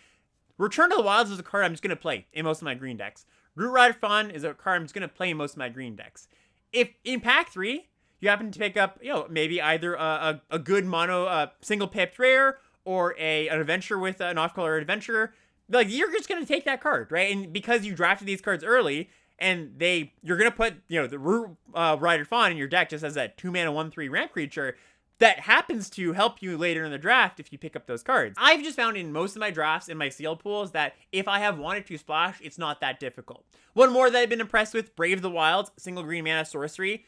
Return to the Wilds is a card I'm just going to play in most of my green decks. Root Rider Fawn is a card I'm just going to play in most of my green decks. If in pack 3, you happen to pick up, maybe either a good mono single pipped rare or an adventure with an off-color adventurer, like, you're just going to take that card, right? And because you drafted these cards early, and you're going to put, the Root Rider Fawn in your deck just as a 2-mana 1/3 ramp creature, that happens to help you later in the draft if you pick up those cards. I've just found in most of my drafts in my sealed pools that if I have wanted to splash, it's not that difficult. One more that I've been impressed with, Brave the Wilds, single green mana sorcery.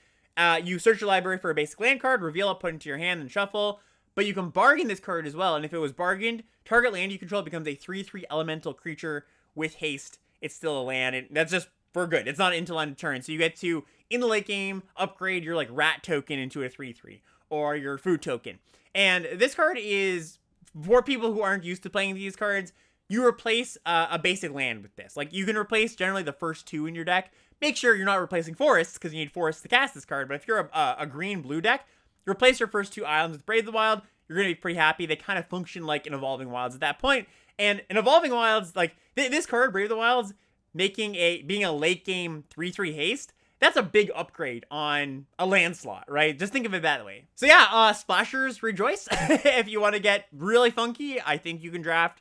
You search your library for a basic land card, reveal it, put it into your hand, and shuffle. But you can bargain this card as well, and if it was bargained, target land you control becomes a 3/3 elemental creature with haste. It's still a land, and that's just for good. It's not until end of turn, so you get to, in the late game, upgrade your rat token into a 3/3. Or your food token. And this card is, for people who aren't used to playing these cards, you replace a basic land with this. Like, you can replace generally the first 2 in your deck. Make sure you're not replacing forests, because you need forests to cast this card. But if you're a green-blue deck, replace your first 2 islands with Brave the Wild. You're going to be pretty happy. They kind of function like an Evolving Wilds at that point. And an Evolving Wilds, like, this card, Brave the Wilds, being a late-game 3/3 haste, that's a big upgrade on a land slot, right? Just think of it that way. So yeah, splashers, rejoice. If you want to get really funky, I think you can draft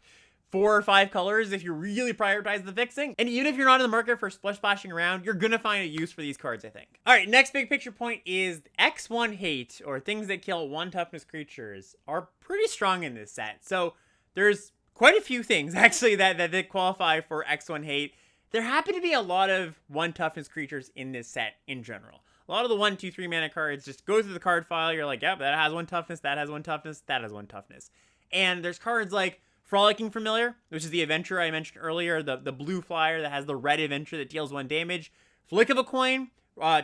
4 or 5 colors if you really prioritize the fixing. And even if you're not in the market for splashing around, you're gonna find a use for these cards, I think. All right, next big picture point is X1 hate, or things that kill 1 toughness creatures, are pretty strong in this set. So there's quite a few things actually that qualify for X1 hate. There happen to be a lot of 1 toughness creatures in this set in general. A lot of the 1, 2, 3 mana cards just go through the card file. You're like, yep, that has 1 toughness, that has 1 toughness, that has 1 toughness. And there's cards like Frolicking Familiar, which is the adventure I mentioned earlier, the blue flyer that has the red adventure that deals 1 damage. Flick of a Coin,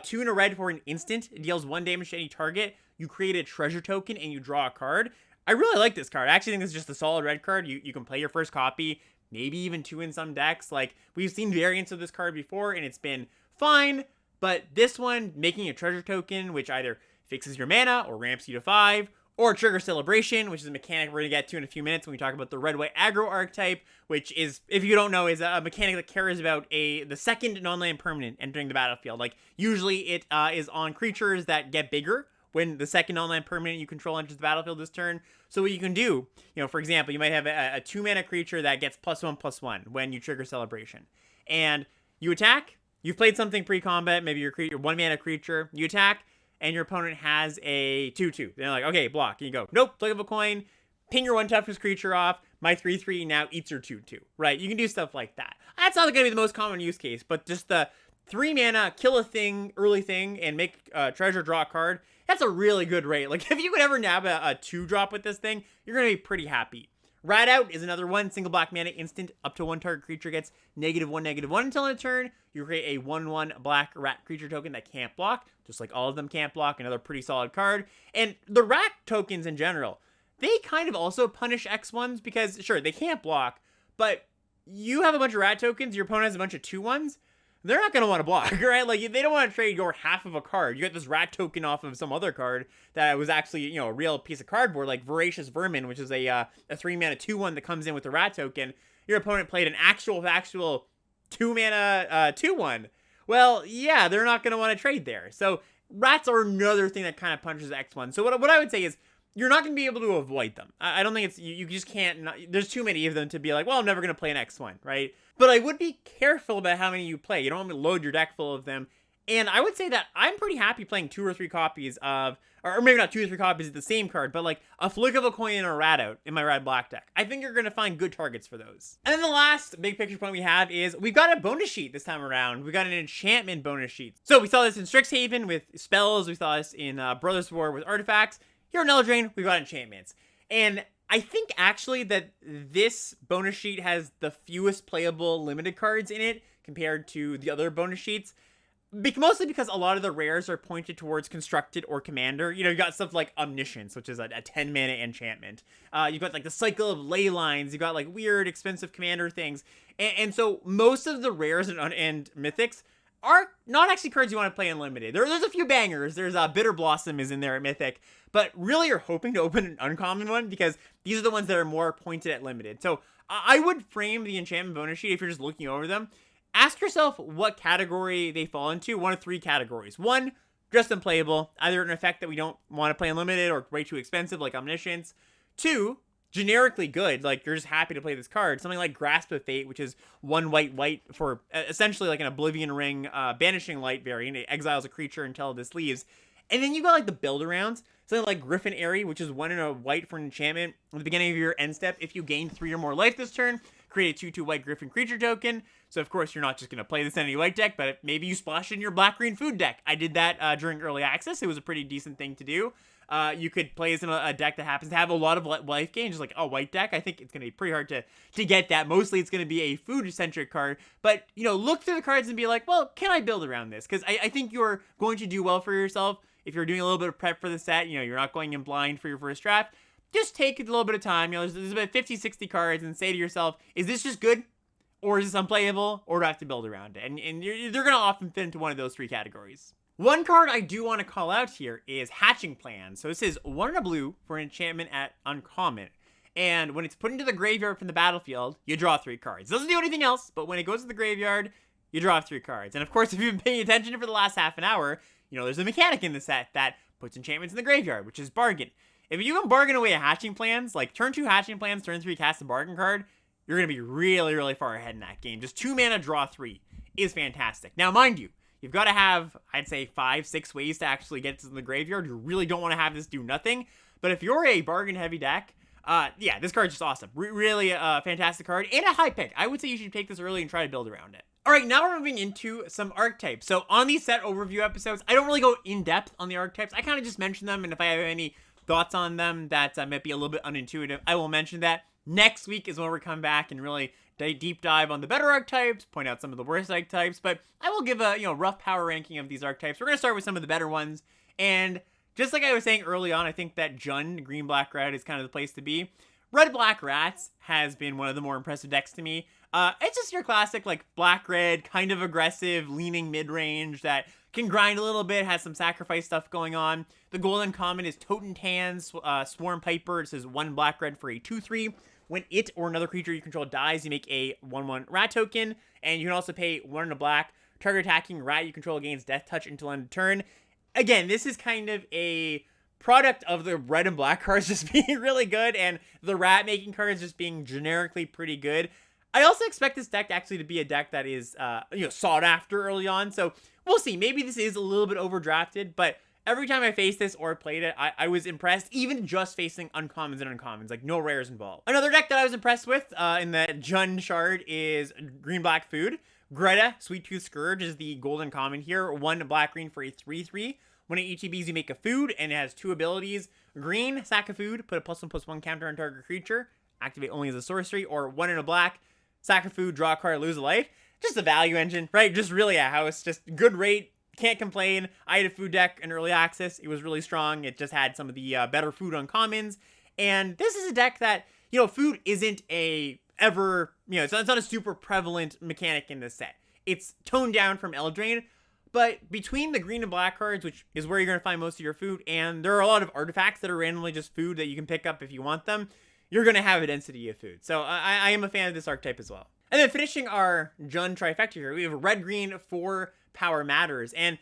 2 and a red for an instant. It deals 1 damage to any target. You create a treasure token and you draw a card. I really like this card. I actually think this is just a solid red card. You can play your first copy, maybe even 2 in some decks. Like, we've seen variants of this card before, and it's been fine. But this one, making a treasure token, which either fixes your mana or ramps you to 5, or Trigger Celebration, which is a mechanic we're going to get to in a few minutes when we talk about the red-white aggro archetype, which is, if you don't know, is a mechanic that cares about the second non-land permanent entering the battlefield. Like, usually it is on creatures that get bigger when the second non-land permanent you control enters the battlefield this turn. So what you can do, for example, you might have a 2-mana creature that gets +1/+1 when you trigger Celebration. And you attack, you've played something pre-combat, maybe your 1-mana creature, you attack, and your opponent has a 2/2. They're like, okay, block. And you go, nope, Flick of a Coin, ping your 1 toughness creature off, my 3/3 now eats your 2/2, right? You can do stuff like that. That's not going to be the most common use case, but just the 3 mana, kill a thing, early thing, and make treasure draw a card, that's a really good rate. Like, if you could ever nab a 2-drop with this thing, you're going to be pretty happy. Rat Out is another one, single black mana instant, up to 1 target creature gets -1/-1 until end of turn. You create a 1/1 black rat creature token that can't block, just like all of them can't block, another pretty solid card. And the rat tokens in general, they kind of also punish X1s because, sure, they can't block, but you have a bunch of rat tokens, your opponent has a bunch of 2/1s, they're not going to want to block, right? Like, they don't want to trade your half of a card. You got this rat token off of some other card that was actually, you know, a real piece of cardboard, like Voracious Vermin, which is a 3 mana 2/1 that comes in with the rat token. Your opponent played an actual 2 mana 2/1. Well, yeah, they're not going to want to trade there. So rats are another thing that kind of punches X1. So what I would say is, you're not going to be able to avoid them. I don't think it's, you just can't, there's too many of them to be like, well, I'm never going to play an X1, right? But I would be careful about how many you play. You don't want to load your deck full of them. And I would say that I'm pretty happy playing 2 or 3 copies of, or maybe not 2 or 3 copies of the same card, but like a Flick of a Coin and a Rat Out in my red black deck. I think you're going to find good targets for those. And then the last big picture point we have is we've got a bonus sheet this time around. We got an enchantment bonus sheet. So we saw this in Strixhaven with spells. We saw this in Brothers War with artifacts. Here in Eldraine, we've got enchantments. And I think actually that this bonus sheet has the fewest playable limited cards in it compared to the other bonus sheets. Mostly because a lot of the rares are pointed towards constructed or commander. You know, you got stuff like Omniscience, which is a 10 mana enchantment. You've got like the Cycle of Ley Lines. You got like weird, expensive commander things. And so most of the rares and mythics are not actually cards you want to play in limited. There's a few bangers. There's Bitter Blossom is in there at Mythic, but really you're hoping to open an uncommon one because these are the ones that are more pointed at limited. So I would frame the enchantment bonus sheet if you're just looking over them. Ask yourself what category they fall into. 1 of 3 categories. 1, just unplayable, either an effect that we don't want to play unlimited or way too expensive, like Omniscience. 2, generically good, like you're just happy to play this card. Something like Grasp of Fate, which is 1 white for essentially like an Oblivion Ring Banishing Light variant. It exiles a creature until this leaves. And then you got like the build arounds. Something like Griffin Airy, which is 1 and a white for an enchantment. At the beginning of your end step, if you gain 3 or more life this turn, create a 2/2 white Griffin creature token. So of course you're not just going to play this in any white deck, but maybe you splash in your black-green food deck. I did that during early access. It was a pretty decent thing to do. You could play this in a deck that happens to have a lot of life gain, just like a white deck. I think it's going to be pretty hard to get that. Mostly it's going to be a food-centric card. But, you know, look through the cards and be like, well, can I build around this? Because I think you're going to do well for yourself. If you're doing a little bit of prep for the set, you know, you're not going in blind for your first draft. Just take a little bit of time. You know, there's about 50, 60 cards and say to yourself, is this just good? Or is this unplayable? Or do I have to build around it? And they're going to often fit into one of those 3 categories. One card I do want to call out here is Hatching Plan. So this is 1 and a blue for an enchantment at uncommon. And when it's put into the graveyard from the battlefield, you draw 3 cards. It doesn't do anything else, but when it goes to the graveyard, you draw 3 cards. And of course, if you've been paying attention for the last half an hour, you know, there's a mechanic in the set that puts enchantments in the graveyard, which is bargain. If you can bargain away Hatching Plans, like turn 2 Hatching Plans, turn 3 cast a bargain card, you're going to be really, really far ahead in that game. Just 2 mana, draw 3 is fantastic. Now, mind you, you've got to have, I'd say, 5, 6 ways to actually get to the graveyard. You really don't want to have this do nothing. But if you're a bargain-heavy deck, yeah, this card's just awesome. Really a fantastic card and a high pick. I would say you should take this early and try to build around it. All right, now we're moving into some archetypes. So on these set overview episodes, I don't really go in depth on the archetypes. I kind of just mention them, and if I have any thoughts on them that might be a little bit unintuitive, I will mention that. Next week is when we're coming back and really deep dive on the better archetypes, point out some of the worst archetypes, but I will give a rough power ranking of these archetypes. We're going to start with some of the better ones, and just like I was saying early on, I think that Jund, green, black, red is kind of the place to be. Red, black, rats has been one of the more impressive decks to me. It's just your classic, like, black, red, kind of aggressive, leaning mid-range that can grind a little bit, has some sacrifice stuff going on. The golden common is Totentanz, Swarm Piper. It says 1 black, red for a 2/3. When it or another creature you control dies, you make a 1/1 rat token, and you can also pay 1 and a black. Target attacking rat you control gains death touch until end of turn. Again, this is kind of a product of the red and black cards just being really good, and the rat making cards just being generically pretty good. I also expect this deck actually to be a deck that is sought after early on, so we'll see. Maybe this is a little bit overdrafted, but every time I faced this or played it, I was impressed, even just facing uncommons and uncommons, like no rares involved. Another deck that I was impressed with in the Jund Shard is green-black food. Greta, Sweet Tooth Scourge, is the golden common here. 1 black-green for a 3/3. When it ETBs, you make a food, and it has 2 abilities. Green, sack a food, put a +1/+1 counter on target creature, activate only as a sorcery, or 1 in a black, sack a food, draw a card, lose a life. Just a value engine, right? Just really a house, just good rate, can't complain. I had a food deck in early access. It was really strong. It just had some of the better food on commons, and this is a deck that, food isn't it's not a super prevalent mechanic in this set. It's toned down from Eldraine. But between the green and black cards, which is where you're going to find most of your food, and there are a lot of artifacts that are randomly just food that you can pick up if you want them, you're going to have a density of food. So I am a fan of this archetype as well. And then finishing our Jund trifecta here, we have red-green for Power Matters. And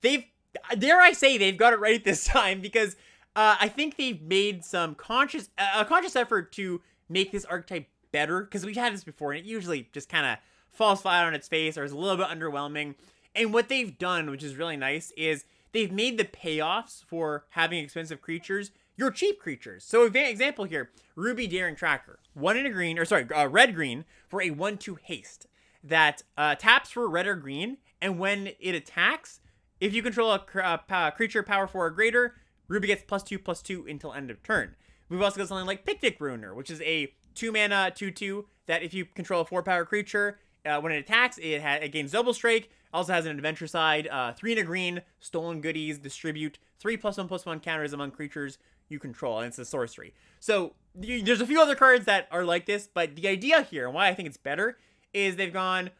dare I say, they've got it right this time, because I think they've made a conscious effort to make this archetype better, because we've had this before, and it usually just kind of falls flat on its face, or is a little bit underwhelming. And what they've done, which is really nice, is they've made the payoffs for having expensive creatures your cheap creatures. So example here, Ruby Daring Tracker. Red-green for a 1/2 haste that taps for red or green, and when it attacks, if you control a creature power 4 or greater, Ruby gets +2/+2 until end of turn. We've also got something like Picnic Ruiner, which is a 2-mana 2/2 that if you control a 4-power creature, when it attacks, it gains double strike. Also has an adventure side, 3 and a green, stolen goodies, distribute 3 +1/+1 counters among creatures you control, and it's a sorcery. So there's a few other cards that are like this, but the idea here, and why I think it's better, is they've gone,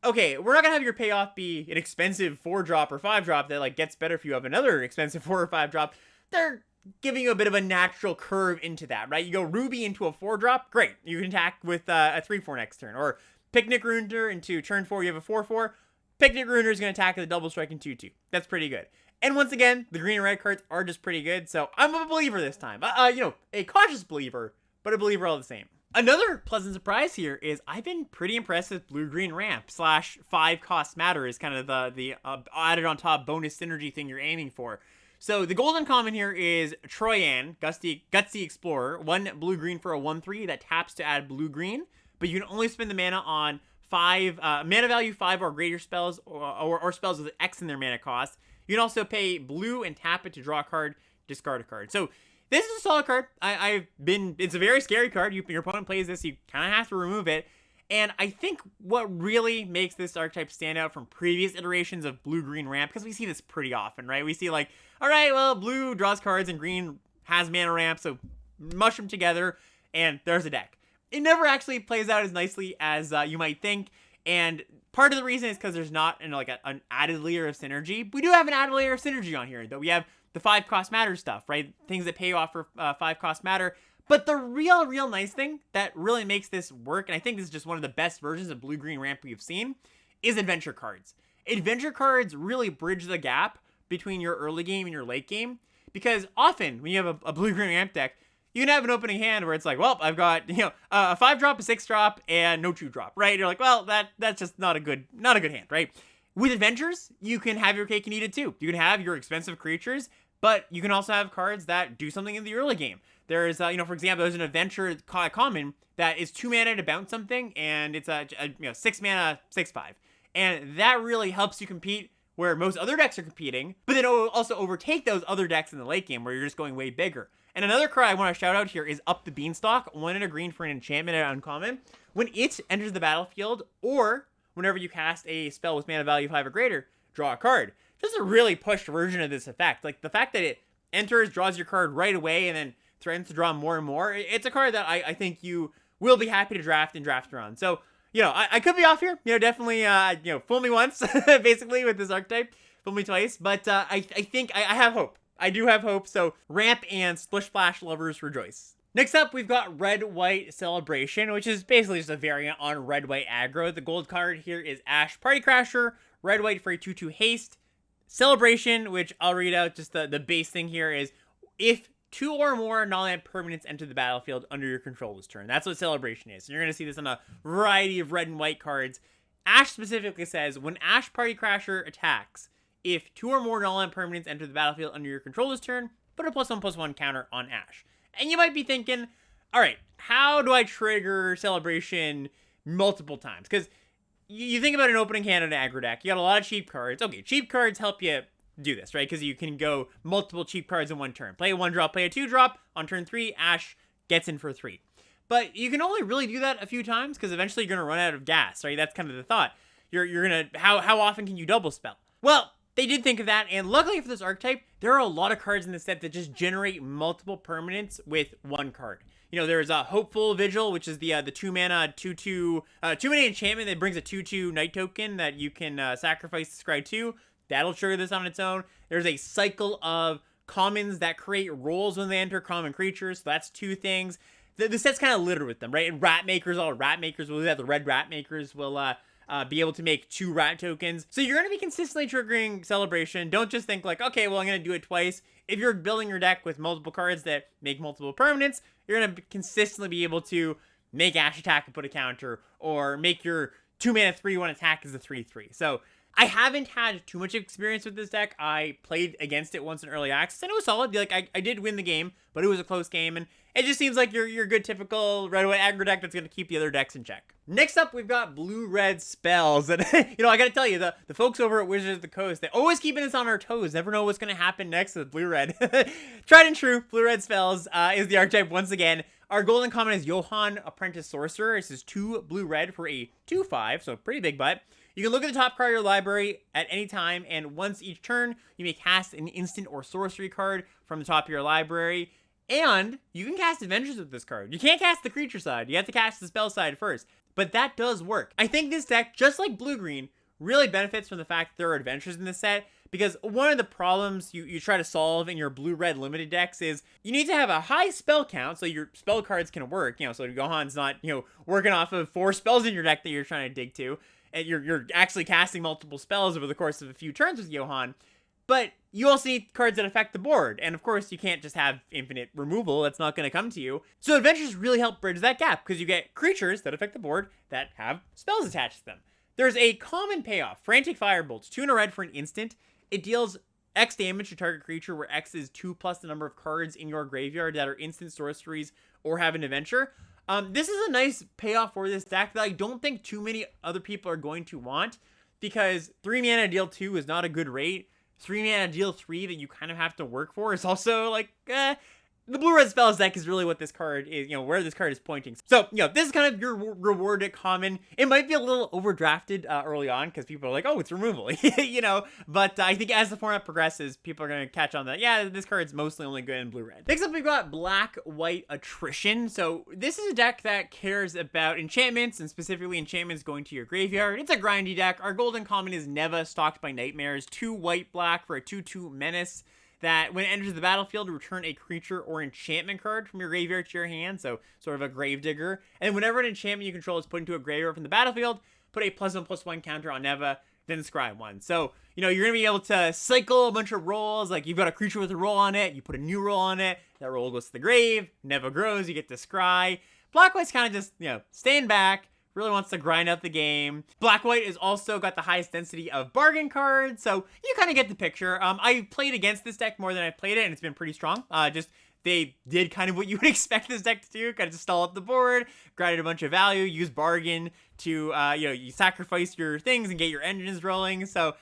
okay, we're not gonna have your payoff be an expensive 4-drop or 5-drop that like gets better if you have another expensive 4 or 5-drop. They're giving you a bit of a natural curve into that, right? You go Ruby into a 4-drop, great. You can attack with a 3/4 next turn, or Picnic Ruiner into turn 4, you have a 4/4. Picnic Ruiner is going to attack with a double strike and 2/2. That's pretty good. And once again, the green and red cards are just pretty good, so I'm a believer this time. A cautious believer, but a believer all the same. Another pleasant surprise here is I've been pretty impressed with blue-green ramp / 5 cost matter is kind of the added on top bonus synergy thing you're aiming for. So the golden common here is Troyan, Gutsy Explorer, 1 blue-green for a 1/3 that taps to add blue-green, but you can only spend the mana on 5 mana value 5 or greater spells, or spells with X in their mana cost. You can also pay blue and tap it to draw a card, discard a card. So this is a solid card. It's a very scary card. Your opponent plays this, you kind of have to remove it. And I think what really makes this archetype stand out from previous iterations of blue-green ramp, because we see this pretty often, right? We see like, all right, well, blue draws cards and green has mana ramp, so mush them together, and there's a deck. It never actually plays out as nicely as you might think, and part of the reason is because there's not an added layer of synergy. We do have an added layer of synergy on here, though. We have the 5 cost matter stuff, right? Things that pay off for 5 cost matter. But the real nice thing that really makes this work, and I think this is just one of the best versions of blue-green ramp we've seen, is adventure cards. Adventure cards really bridge the gap between your early game and your late game, because often when you have a blue-green ramp deck, you can have an opening hand where it's like, well, I've got, a 5-drop, a 6-drop, and no 2-drop, right? You're like, well, that's just not a good hand, right? With adventures, you can have your cake and eat it too. You can have your expensive creatures, but you can also have cards that do something in the early game. There's, for example, there's an adventure common that is 2 mana to bounce something, and it's a 6 mana 6/5, and that really helps you compete where most other decks are competing, but then also overtake those other decks in the late game where you're just going way bigger. And another card I want to shout out here is Up the Beanstalk, 1 and a green for an enchantment at uncommon. When it enters the battlefield, or whenever you cast a spell with mana value 5 or greater, draw a card. Just a really pushed version of this effect. Like the fact that it enters, draws your card right away, and then threatens to draw more and more. It's a card that I think you will be happy to draft and draft around. So, I could be off here. Definitely, fool me once, basically, with this archetype. Fool me twice. But I think I have hope. I do have hope. So, ramp and splish splash lovers rejoice. Next up, we've got Red-White Celebration, which is basically just a variant on Red-White aggro. The gold card here is Ash Party Crasher, Red-White for a 2/2 haste. Celebration, which I'll read out, just the base thing here is, if 2 or more non-land permanents enter the battlefield under your control this turn. That's what Celebration is. And you're going to see this on a variety of red and white cards. Ash specifically says, when Ash Party Crasher attacks, If 2 or more non-land permanents enter the battlefield under your controller's turn, put a +1/+1 counter on Ash. And you might be thinking, all right, how do I trigger Celebration multiple times? Because you think about an opening hand in an aggro deck, you got a lot of cheap cards. Okay, cheap cards help you do this, right? Because you can go multiple cheap cards in one turn. Play a 1-drop, play a 2-drop. On turn 3, Ash gets in for 3. But you can only really do that a few times because eventually you're going to run out of gas, right? That's kind of the thought. You're going to, how often can you double spell? Well, they did think of that, and luckily for this archetype, there are a lot of cards in the set that just generate multiple permanents with one card. You know, there's a Hopeful Vigil, which is the 2-mana 2/2 2-mana enchantment that brings a 2/2 night token that you can sacrifice to scry 2. That'll trigger this on its own. There's a cycle of commons that create rolls when they enter common creatures. So that's 2 things. The set's kind of littered with them, right? And Rat Makers, all Rat Makers will do that. The red Rat Makers will be able to make 2 rat tokens. So you're going to be consistently triggering Celebration. Don't just think like, okay, well, I'm going to do it twice. If you're building your deck with multiple cards that make multiple permanents, you're going to consistently be able to make Ash attack and put a counter, or make your 2-mana 3/1 attack as a 3/3. So I haven't had too much experience with this deck. I played against it once in early access, and it was solid. Like, I did win the game, but it was a close game, and it just seems like your good typical red-white aggro deck that's going to keep the other decks in check. Next up, we've got blue-red spells, and you know, I gotta tell you, the folks over at Wizards of the Coast, they always keeping us on our toes. Never know what's going to happen next with blue-red. Tried and true, blue-red spells is the archetype once again. Our golden common is Johann, Apprentice Sorcerer. This is 2 blue-red for a 2/5, so pretty big butt. You can look at the top card of your library at any time, and once each turn, you may cast an instant or sorcery card from the top of your library. And you can cast Adventures with this card. You can't cast the creature side. You have to cast the spell side first. But that does work. I think this deck, just like blue-green, really benefits from the fact that there are adventures in this set. Because one of the problems you try to solve in your blue-red limited decks is you need to have a high spell count so your spell cards can work. You know, so Gohan's not, you know, working off of 4 spells in your deck that you're trying to dig to. And you're actually casting multiple spells over the course of a few turns with Johann. But you also need cards that affect the board. And of course, you can't just have infinite removal. That's not going to come to you. So adventures really help bridge that gap, because you get creatures that affect the board that have spells attached to them. There's a common payoff. Frantic Firebolt, 2 and a red for an instant. It deals X damage to target creature, where X is 2 plus the number of cards in your graveyard that are instant sorceries or have an adventure. This is a nice payoff for this deck that I don't think too many other people are going to want, because 3 mana deal 2 is not a good rate. 3 mana deal 3 that you kind of have to work for is also like, the blue-red spells deck is really what this card is, you know, where this card is pointing. So, you know, this is kind of your rewarded common. It might be a little overdrafted early on, because people are like, oh, it's removal, you know, but I think as the format progresses, people are going to catch on that, yeah, this card's mostly only good in blue-red. Next up, we've got black-white attrition. So this is a deck that cares about enchantments, and specifically enchantments going to your graveyard. It's a grindy deck. Our golden common is Neva, stalked by nightmares. 2 white-black for a 2/2 menace that when it enters the battlefield, return a creature or enchantment card from your graveyard to your hand, so sort of a gravedigger. And whenever an enchantment you control is put into a graveyard from the battlefield, put a +1/+1 counter on Neva, then scry 1. So, you know, you're going to be able to cycle a bunch of rolls, like you've got a creature with a roll on it, you put a new roll on it, that roll goes to the grave, Neva grows, you get to scry. Black-white's kind of just, you know, staying back, really wants to grind out the game. Black-white has also got the highest density of bargain cards, so you kind of get the picture. I played against this deck more than I've played it, and it's been pretty strong. Just, they did kind of what you would expect this deck to do, kind of just stall up the board, grinded a bunch of value, use bargain to, you know, you sacrifice your things and get your engines rolling. So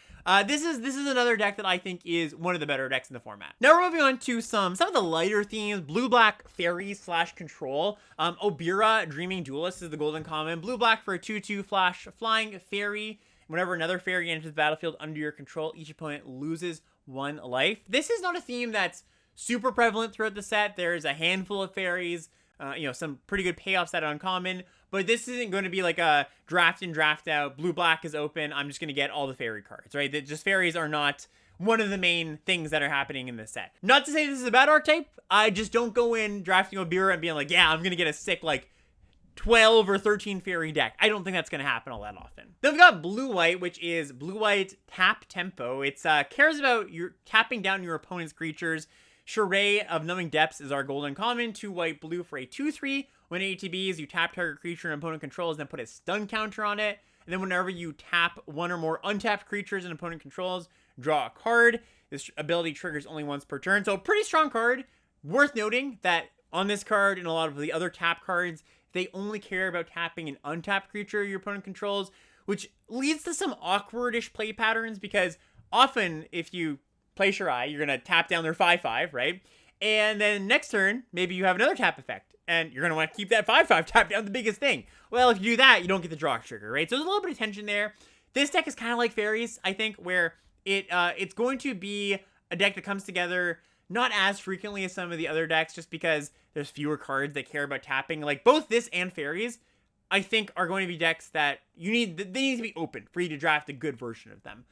this is another deck that I think is one of the better decks in the format. Now we're moving on to some of the lighter themes. Blue-black fairies / control. Obira, Dreaming Duelist is the golden common. Blue-black for a 2/2 flying fairy. Whenever another fairy enters the battlefield under your control, each opponent loses 1 life. This is not a theme that's super prevalent throughout the set. There's a handful of fairies, you know, some pretty good payoffs that are uncommon. But this isn't going to be like a draft in, draft out. Blue-black is open. I'm just going to get all the fairy cards, right? Just fairies are not one of the main things that are happening in this set. Not to say this is a bad archetype. I just don't go in drafting Obira and being like, yeah, I'm going to get a sick, like, 12 or 13 fairy deck. I don't think that's going to happen all that often. Then we've got blue-white, which is blue-white tap tempo. It's cares about your tapping down your opponent's creatures. Charade of Numbing Depths is our golden common. 2 white-blue for a 2/3. When ATBs, you tap target creature and opponent controls, then put a stun counter on it. And then whenever you tap 1 or more untapped creatures and opponent controls draw a card. This ability triggers only once per turn, so a pretty strong card. Worth noting that on this card and a lot of the other tap cards, they only care about tapping an untapped creature your opponent controls, which leads to some awkward-ish play patterns, because often if you play Shirai, you're going to tap down their 5/5, right? And then next turn, maybe you have another tap effect, and you're going to want to keep that 5/5 tap down the biggest thing. Well, if you do that, you don't get the draw trigger, right? So there's a little bit of tension there. This deck is kind of like Fairies, I think, where it's going to be a deck that comes together not as frequently as some of the other decks, just because there's fewer cards that care about tapping. Like, both this and Fairies, I think, are going to be decks that they need to be open for you to draft a good version of them.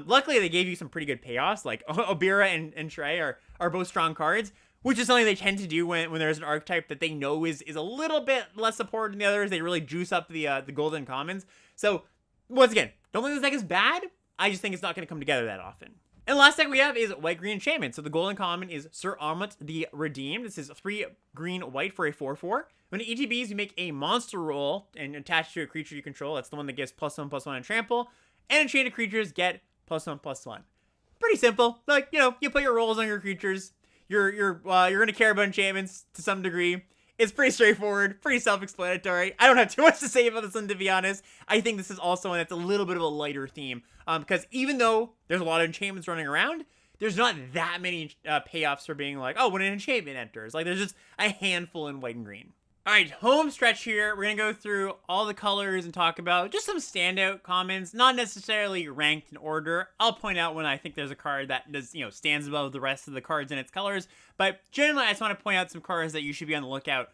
Luckily, they gave you some pretty good payoffs, like Obira and Shrey are both strong cards, which is something they tend to do when there's an archetype that they know is a little bit less supported than the others. They really juice up the golden commons. So, once again, don't think this deck is bad. I just think it's not going to come together that often. And the last deck we have is White-Green Enchantment. So the golden common is Sir Amut the Redeemed. This is 3 green-white for a 4/4. When it ETBs, you make a monster roll and attach to a creature you control. That's the one that gives +1/+1 and trample. And enchanted creatures get +1/+1. Pretty simple. Like, you put your rolls on your creatures. You're going to care about enchantments to some degree. It's pretty straightforward, pretty self-explanatory. I don't have too much to say about this one, to be honest. I think this is also one that's a little bit of a lighter theme, because even though there's a lot of enchantments running around, there's not that many payoffs for being like, oh, when an enchantment enters. Like, there's just a handful in white and green. All right, home stretch here. We're going to go through all the colors and talk about just some standout commons, not necessarily ranked in order. I'll point out when I think there's a card that does, stands above the rest of the cards in its colors. But generally, I just want to point out some cards that you should be on the lookout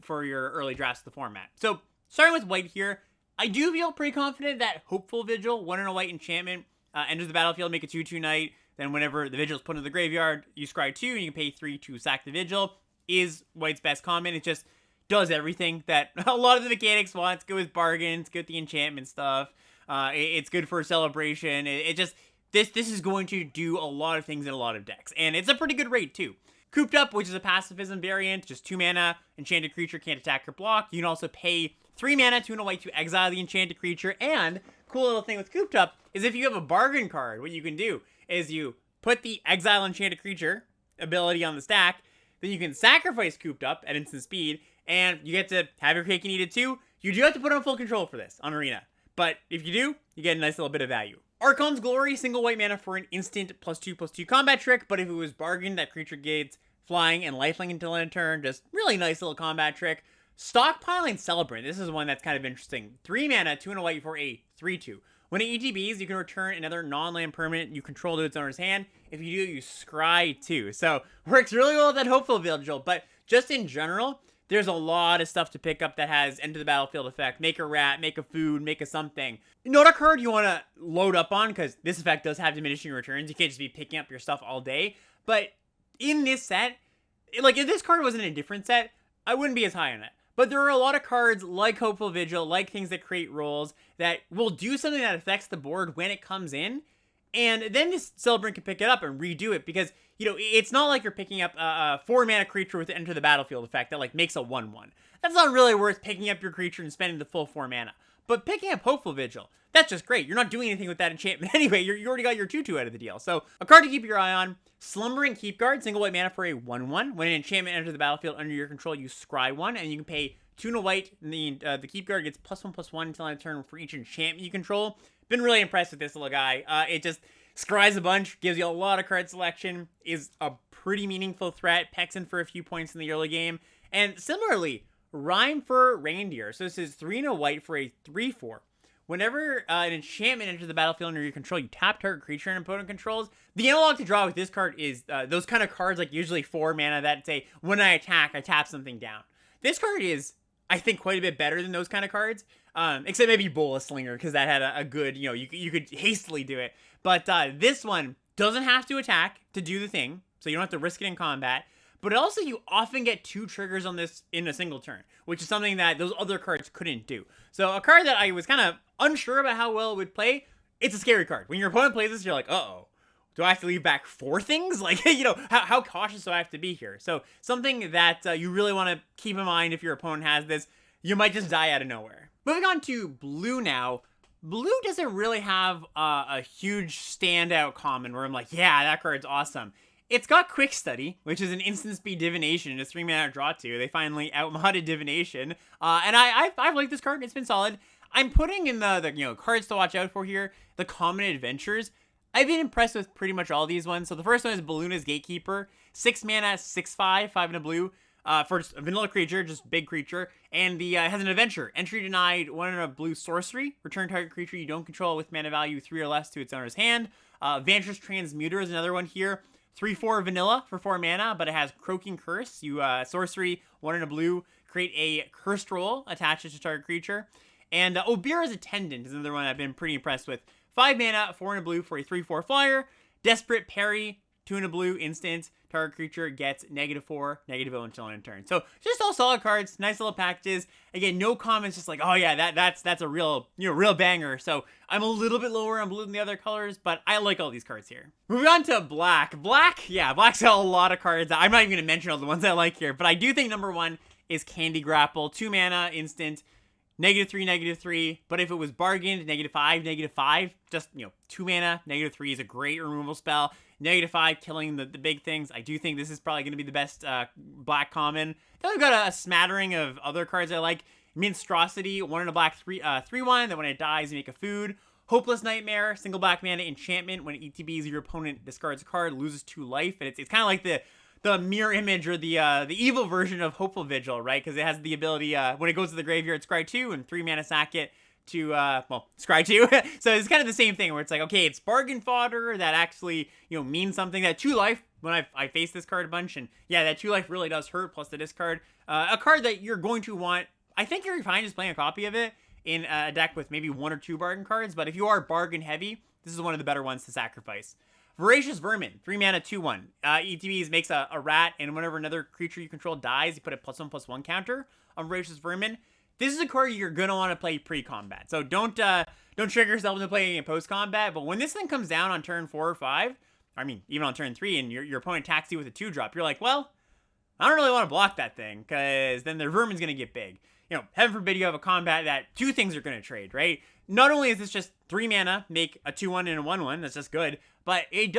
for your early drafts of the format. So, starting with white here, I do feel pretty confident that Hopeful Vigil, 1 and a white enchantment, enters the battlefield, make a 2/2 knight. Then whenever the Vigil is put into the graveyard, you scry 2 and you can pay 3 to sack the Vigil, is white's best common. It just does everything that a lot of the mechanics want. It's good with bargains, good with the enchantment stuff. It's good for celebration. This is going to do a lot of things in a lot of decks. And it's a pretty good rate too. Cooped Up, which is a pacifism variant, just 2 mana, enchanted creature can't attack or block. You can also pay 3 mana, 2 and a white to exile the enchanted creature. And cool little thing with Cooped Up is if you have a bargain card, what you can do is you put the exile enchanted creature ability on the stack, then you can sacrifice Cooped Up at instant speed, and you get to have your cake and eat it too. You do have to put on full control for this on Arena, but if you do, you get a nice little bit of value. Archon's Glory, single white mana for an instant +2/+2 combat trick, but if it was bargained, that creature gains flying and lifelink until end of turn. Just really nice little combat trick. Stockpiling Celebrant, this is one that's kind of interesting. 3 mana, 2 and a white for a 3/2. When it ETBs, you can return another non-land permanent you control to its owner's hand. If you do, you scry 2. So, works really well with that Hopeful Vigil, but just in general, there's a lot of stuff to pick up that has enter the battlefield effect. Make a rat, make a food, make a something. Not a card you want to load up on, because this effect does have diminishing returns. You can't just be picking up your stuff all day. But in this set, like if this card was in a different set, I wouldn't be as high on it. But there are a lot of cards like Hopeful Vigil, like things that create rolls, that will do something that affects the board when it comes in. And then this Celebrant can pick it up and redo it, because, it's not like you're picking up a 4 mana creature with the enter the battlefield effect that, like, makes a 1/1. That's not really worth picking up your creature and spending the full 4 mana. But picking up Hopeful Vigil, that's just great. You're not doing anything with that enchantment anyway. You already got your 2/2 out of the deal. So, a card to keep your eye on. Slumbering Keepguard, single white mana for a 1/1. When an enchantment enters the battlefield under your control, you scry 1, and you can pay 2 and a white, and the Keepguard gets +1/+1 until end of turn for each enchantment you control. Been really impressed with this little guy. It just scries a bunch, gives you a lot of card selection, is a pretty meaningful threat, pecks in for a few points in the early game. And similarly, Rhyme for Reindeer. So this is 3 and a white for a 3/4. Whenever an enchantment enters the battlefield under your control, you tap target creature and opponent controls. The analog to draw with this card is those kind of cards, like usually 4 mana, that say, when I attack, I tap something down. This card is, I think, quite a bit better than those kind of cards. Except maybe Bola Slinger, because that had a good, you could hastily do it. But this one doesn't have to attack to do the thing, so you don't have to risk it in combat. But also, you often get 2 triggers on this in a single turn, which is something that those other cards couldn't do. So a card that I was kind of unsure about how well it would play, it's a scary card. When your opponent plays this, you're like, uh-oh. Do I have to leave back 4 things? Like, how cautious do I have to be here? So something that you really want to keep in mind if your opponent has this. You might just die out of nowhere. Moving on to blue now. Blue doesn't really have a huge standout common where I'm like, yeah, that card's awesome. It's got Quick Study, which is an instant speed divination and a 3-mana draw 2. They finally outmodded divination. And I've liked this card. It's been solid. I'm putting in the cards to watch out for here, the common adventures. I've been impressed with pretty much all these ones. So the first one is Balluna's Gatekeeper. 6 mana, 6/5, 5 and a blue. For a vanilla creature, just big creature. And the has an adventure. Entry denied, 1 and a blue sorcery. Return target creature you don't control with mana value 3 or less to its owner's hand. Vantress Transmuter is another one here. 3/4 vanilla for 4 mana, but it has Croaking Curse. You sorcery, 1 and a blue, create a cursed roll, attach it to target creature. And Obira's Attendant is another one I've been pretty impressed with. 5 mana, 4 and a blue for a 3/4 flyer. Desperate Parry, 2 and a blue, instant. Target creature gets -4, -0 until end turn. So just all solid cards, nice little packages. Again, no comments, just like, oh yeah, that's a real banger. So I'm a little bit lower on blue than the other colors, but I like all these cards here. Moving on to black. Black's got a lot of cards. I'm not even gonna mention all the ones I like here, but I do think number 1 is Candy Grapple. 2 mana, instant. -3, -3, but if it was bargained, -5, -5, just, 2 mana, -3 is a great removal spell. -5, killing the big things. I do think this is probably going to be the best black common. Then we've got a smattering of other cards I like. Minstrosity, 1 and a black, 3/1, then when it dies, you make a food. Hopeless Nightmare, single black mana enchantment. When it ETBs, your opponent discards a card, loses 2 life, and it's kind of like the mirror image or the evil version of Hopeful Vigil, right? Because it has the ability, when it goes to the graveyard, scry 2 and 3 mana sack it to, scry 2. So it's kind of the same thing where it's like, okay, it's bargain fodder that actually, means something. That 2 life, when I faced this card a bunch, and yeah, that 2 life really does hurt, plus the discard. A card that you're going to want, I think you're fine just playing a copy of it in a deck with maybe 1 or 2 bargain cards, but if you are bargain heavy, this is one of the better ones to sacrifice. Voracious Vermin, 3 mana, 2/1. ETBs makes a rat, and whenever another creature you control dies, you put a +1/+1 counter on Voracious Vermin. This is a card you're gonna want to play pre-combat, so don't trick yourself into playing it post-combat. But when this thing comes down on turn 4 or 5, I mean even on turn 3, and your opponent attacks you with a 2-drop, you're like, well, I don't really want to block that thing, because then their Vermin's gonna get big. Heaven forbid you have a combat that 2 things are gonna trade, right? Not only is this just 3 mana, make a 2/1 and a 1/1, that's just good, but it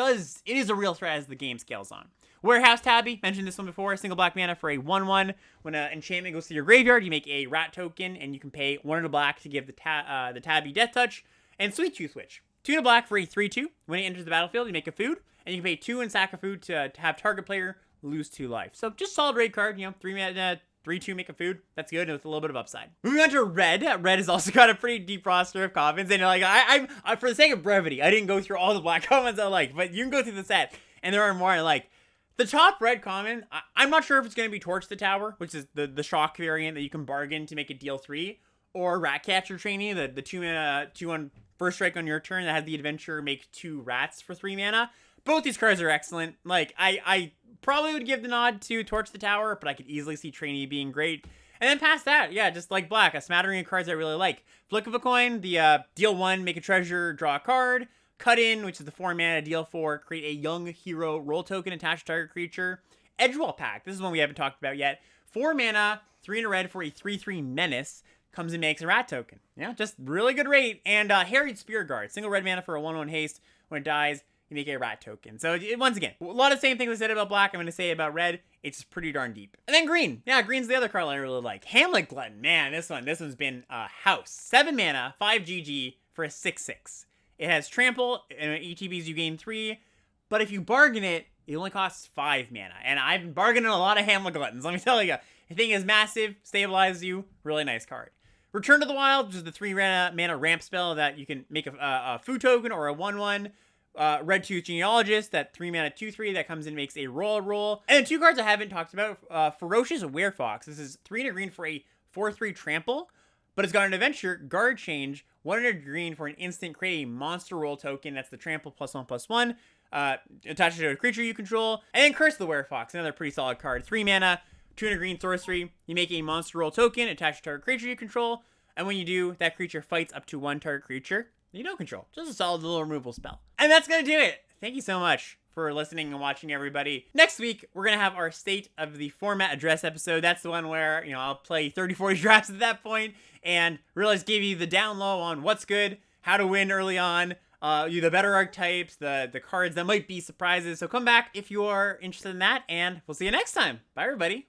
is a real threat as the game scales on. Warehouse Tabby, mentioned this one before, single black mana for a 1/1. When an enchantment goes to your graveyard, you make a rat token, and you can pay 1 and a black to give the Tabby Death Touch. And Sweet Tooth Witch, 2 and a black for a 3/2. When it enters the battlefield, you make a food, and you can pay 2 and sack a food to have target player lose 2 life. So just solid raid card, 3 mana, 3/2, make a food. That's good, and with a little bit of upside. Moving on to red. Red has also got a pretty deep roster of commons, and like I for the sake of brevity, I didn't go through all the black commons I like, but you can go through the set, and there are more I like. The top red common, I'm not sure if it's going to be Torch the Tower, which is the shock variant that you can bargain to make it deal 3, or Ratcatcher Trainee, the 2 mana, 2/1 first strike on your turn that has the adventure make 2 rats for 3 mana. Both these cards are excellent. Like, I probably would give the nod to Torch the Tower, but I could easily see Trainee being great. And then past that, yeah, just like black, a smattering of cards I really like. Flick of a Coin, the deal 1, make a treasure, draw a card. Cut In, which is the 4 mana, deal 4, create a young hero roll token attached to target creature. Edgewall Pact, this is one we haven't talked about yet. 4 mana, 3 and a red for a 3/3 menace. Comes and makes a rat token. Yeah, just really good rate. And Harried Spear Guard, single red mana for a 1/1 haste. When it dies, you make a rat token. So once again, a lot of the same things I said about black, I'm going to say about red. It's pretty darn deep. And then green. Yeah, green's the other card I really like. Hamlet Glutton. Man, this one's been a house. 7 mana, 5 GG for a 6/6. It has trample, and ETBs you gain 3, but if you bargain it, it only costs 5 mana. And I've been bargaining a lot of Hamlet Gluttons, let me tell you. The thing is massive, stabilizes you, really nice card. Return to the Wild, which is the 3 mana ramp spell that you can make a food token or a 1/1. Red Tooth Genealogist, that 3 mana 2/3 that comes in makes a roll. And then 2 cards I haven't talked about. Ferocious Werefox. This is 3 and a green for a 4/3 trample, but it's got an adventure, guard change, 1 and a green for an instant, create a monster roll token. That's the trample +1/+1. Attach it to a creature you control. And then Curse the Werefox, another pretty solid card. 3 mana, 2 and a green sorcery. You make a monster roll token, attached to a creature you control. And when you do, that creature fights up to 1 target creature you don't control. Just a solid little removal spell. And that's going to do it. Thank you so much for listening and watching, everybody. Next week, we're going to have our State of the Format Address episode. That's the one where, I'll play 30-40 drafts at that point and really just give you the down low on what's good, how to win early on, the better archetypes, the cards that might be surprises. So come back if you are interested in that, and we'll see you next time. Bye, everybody.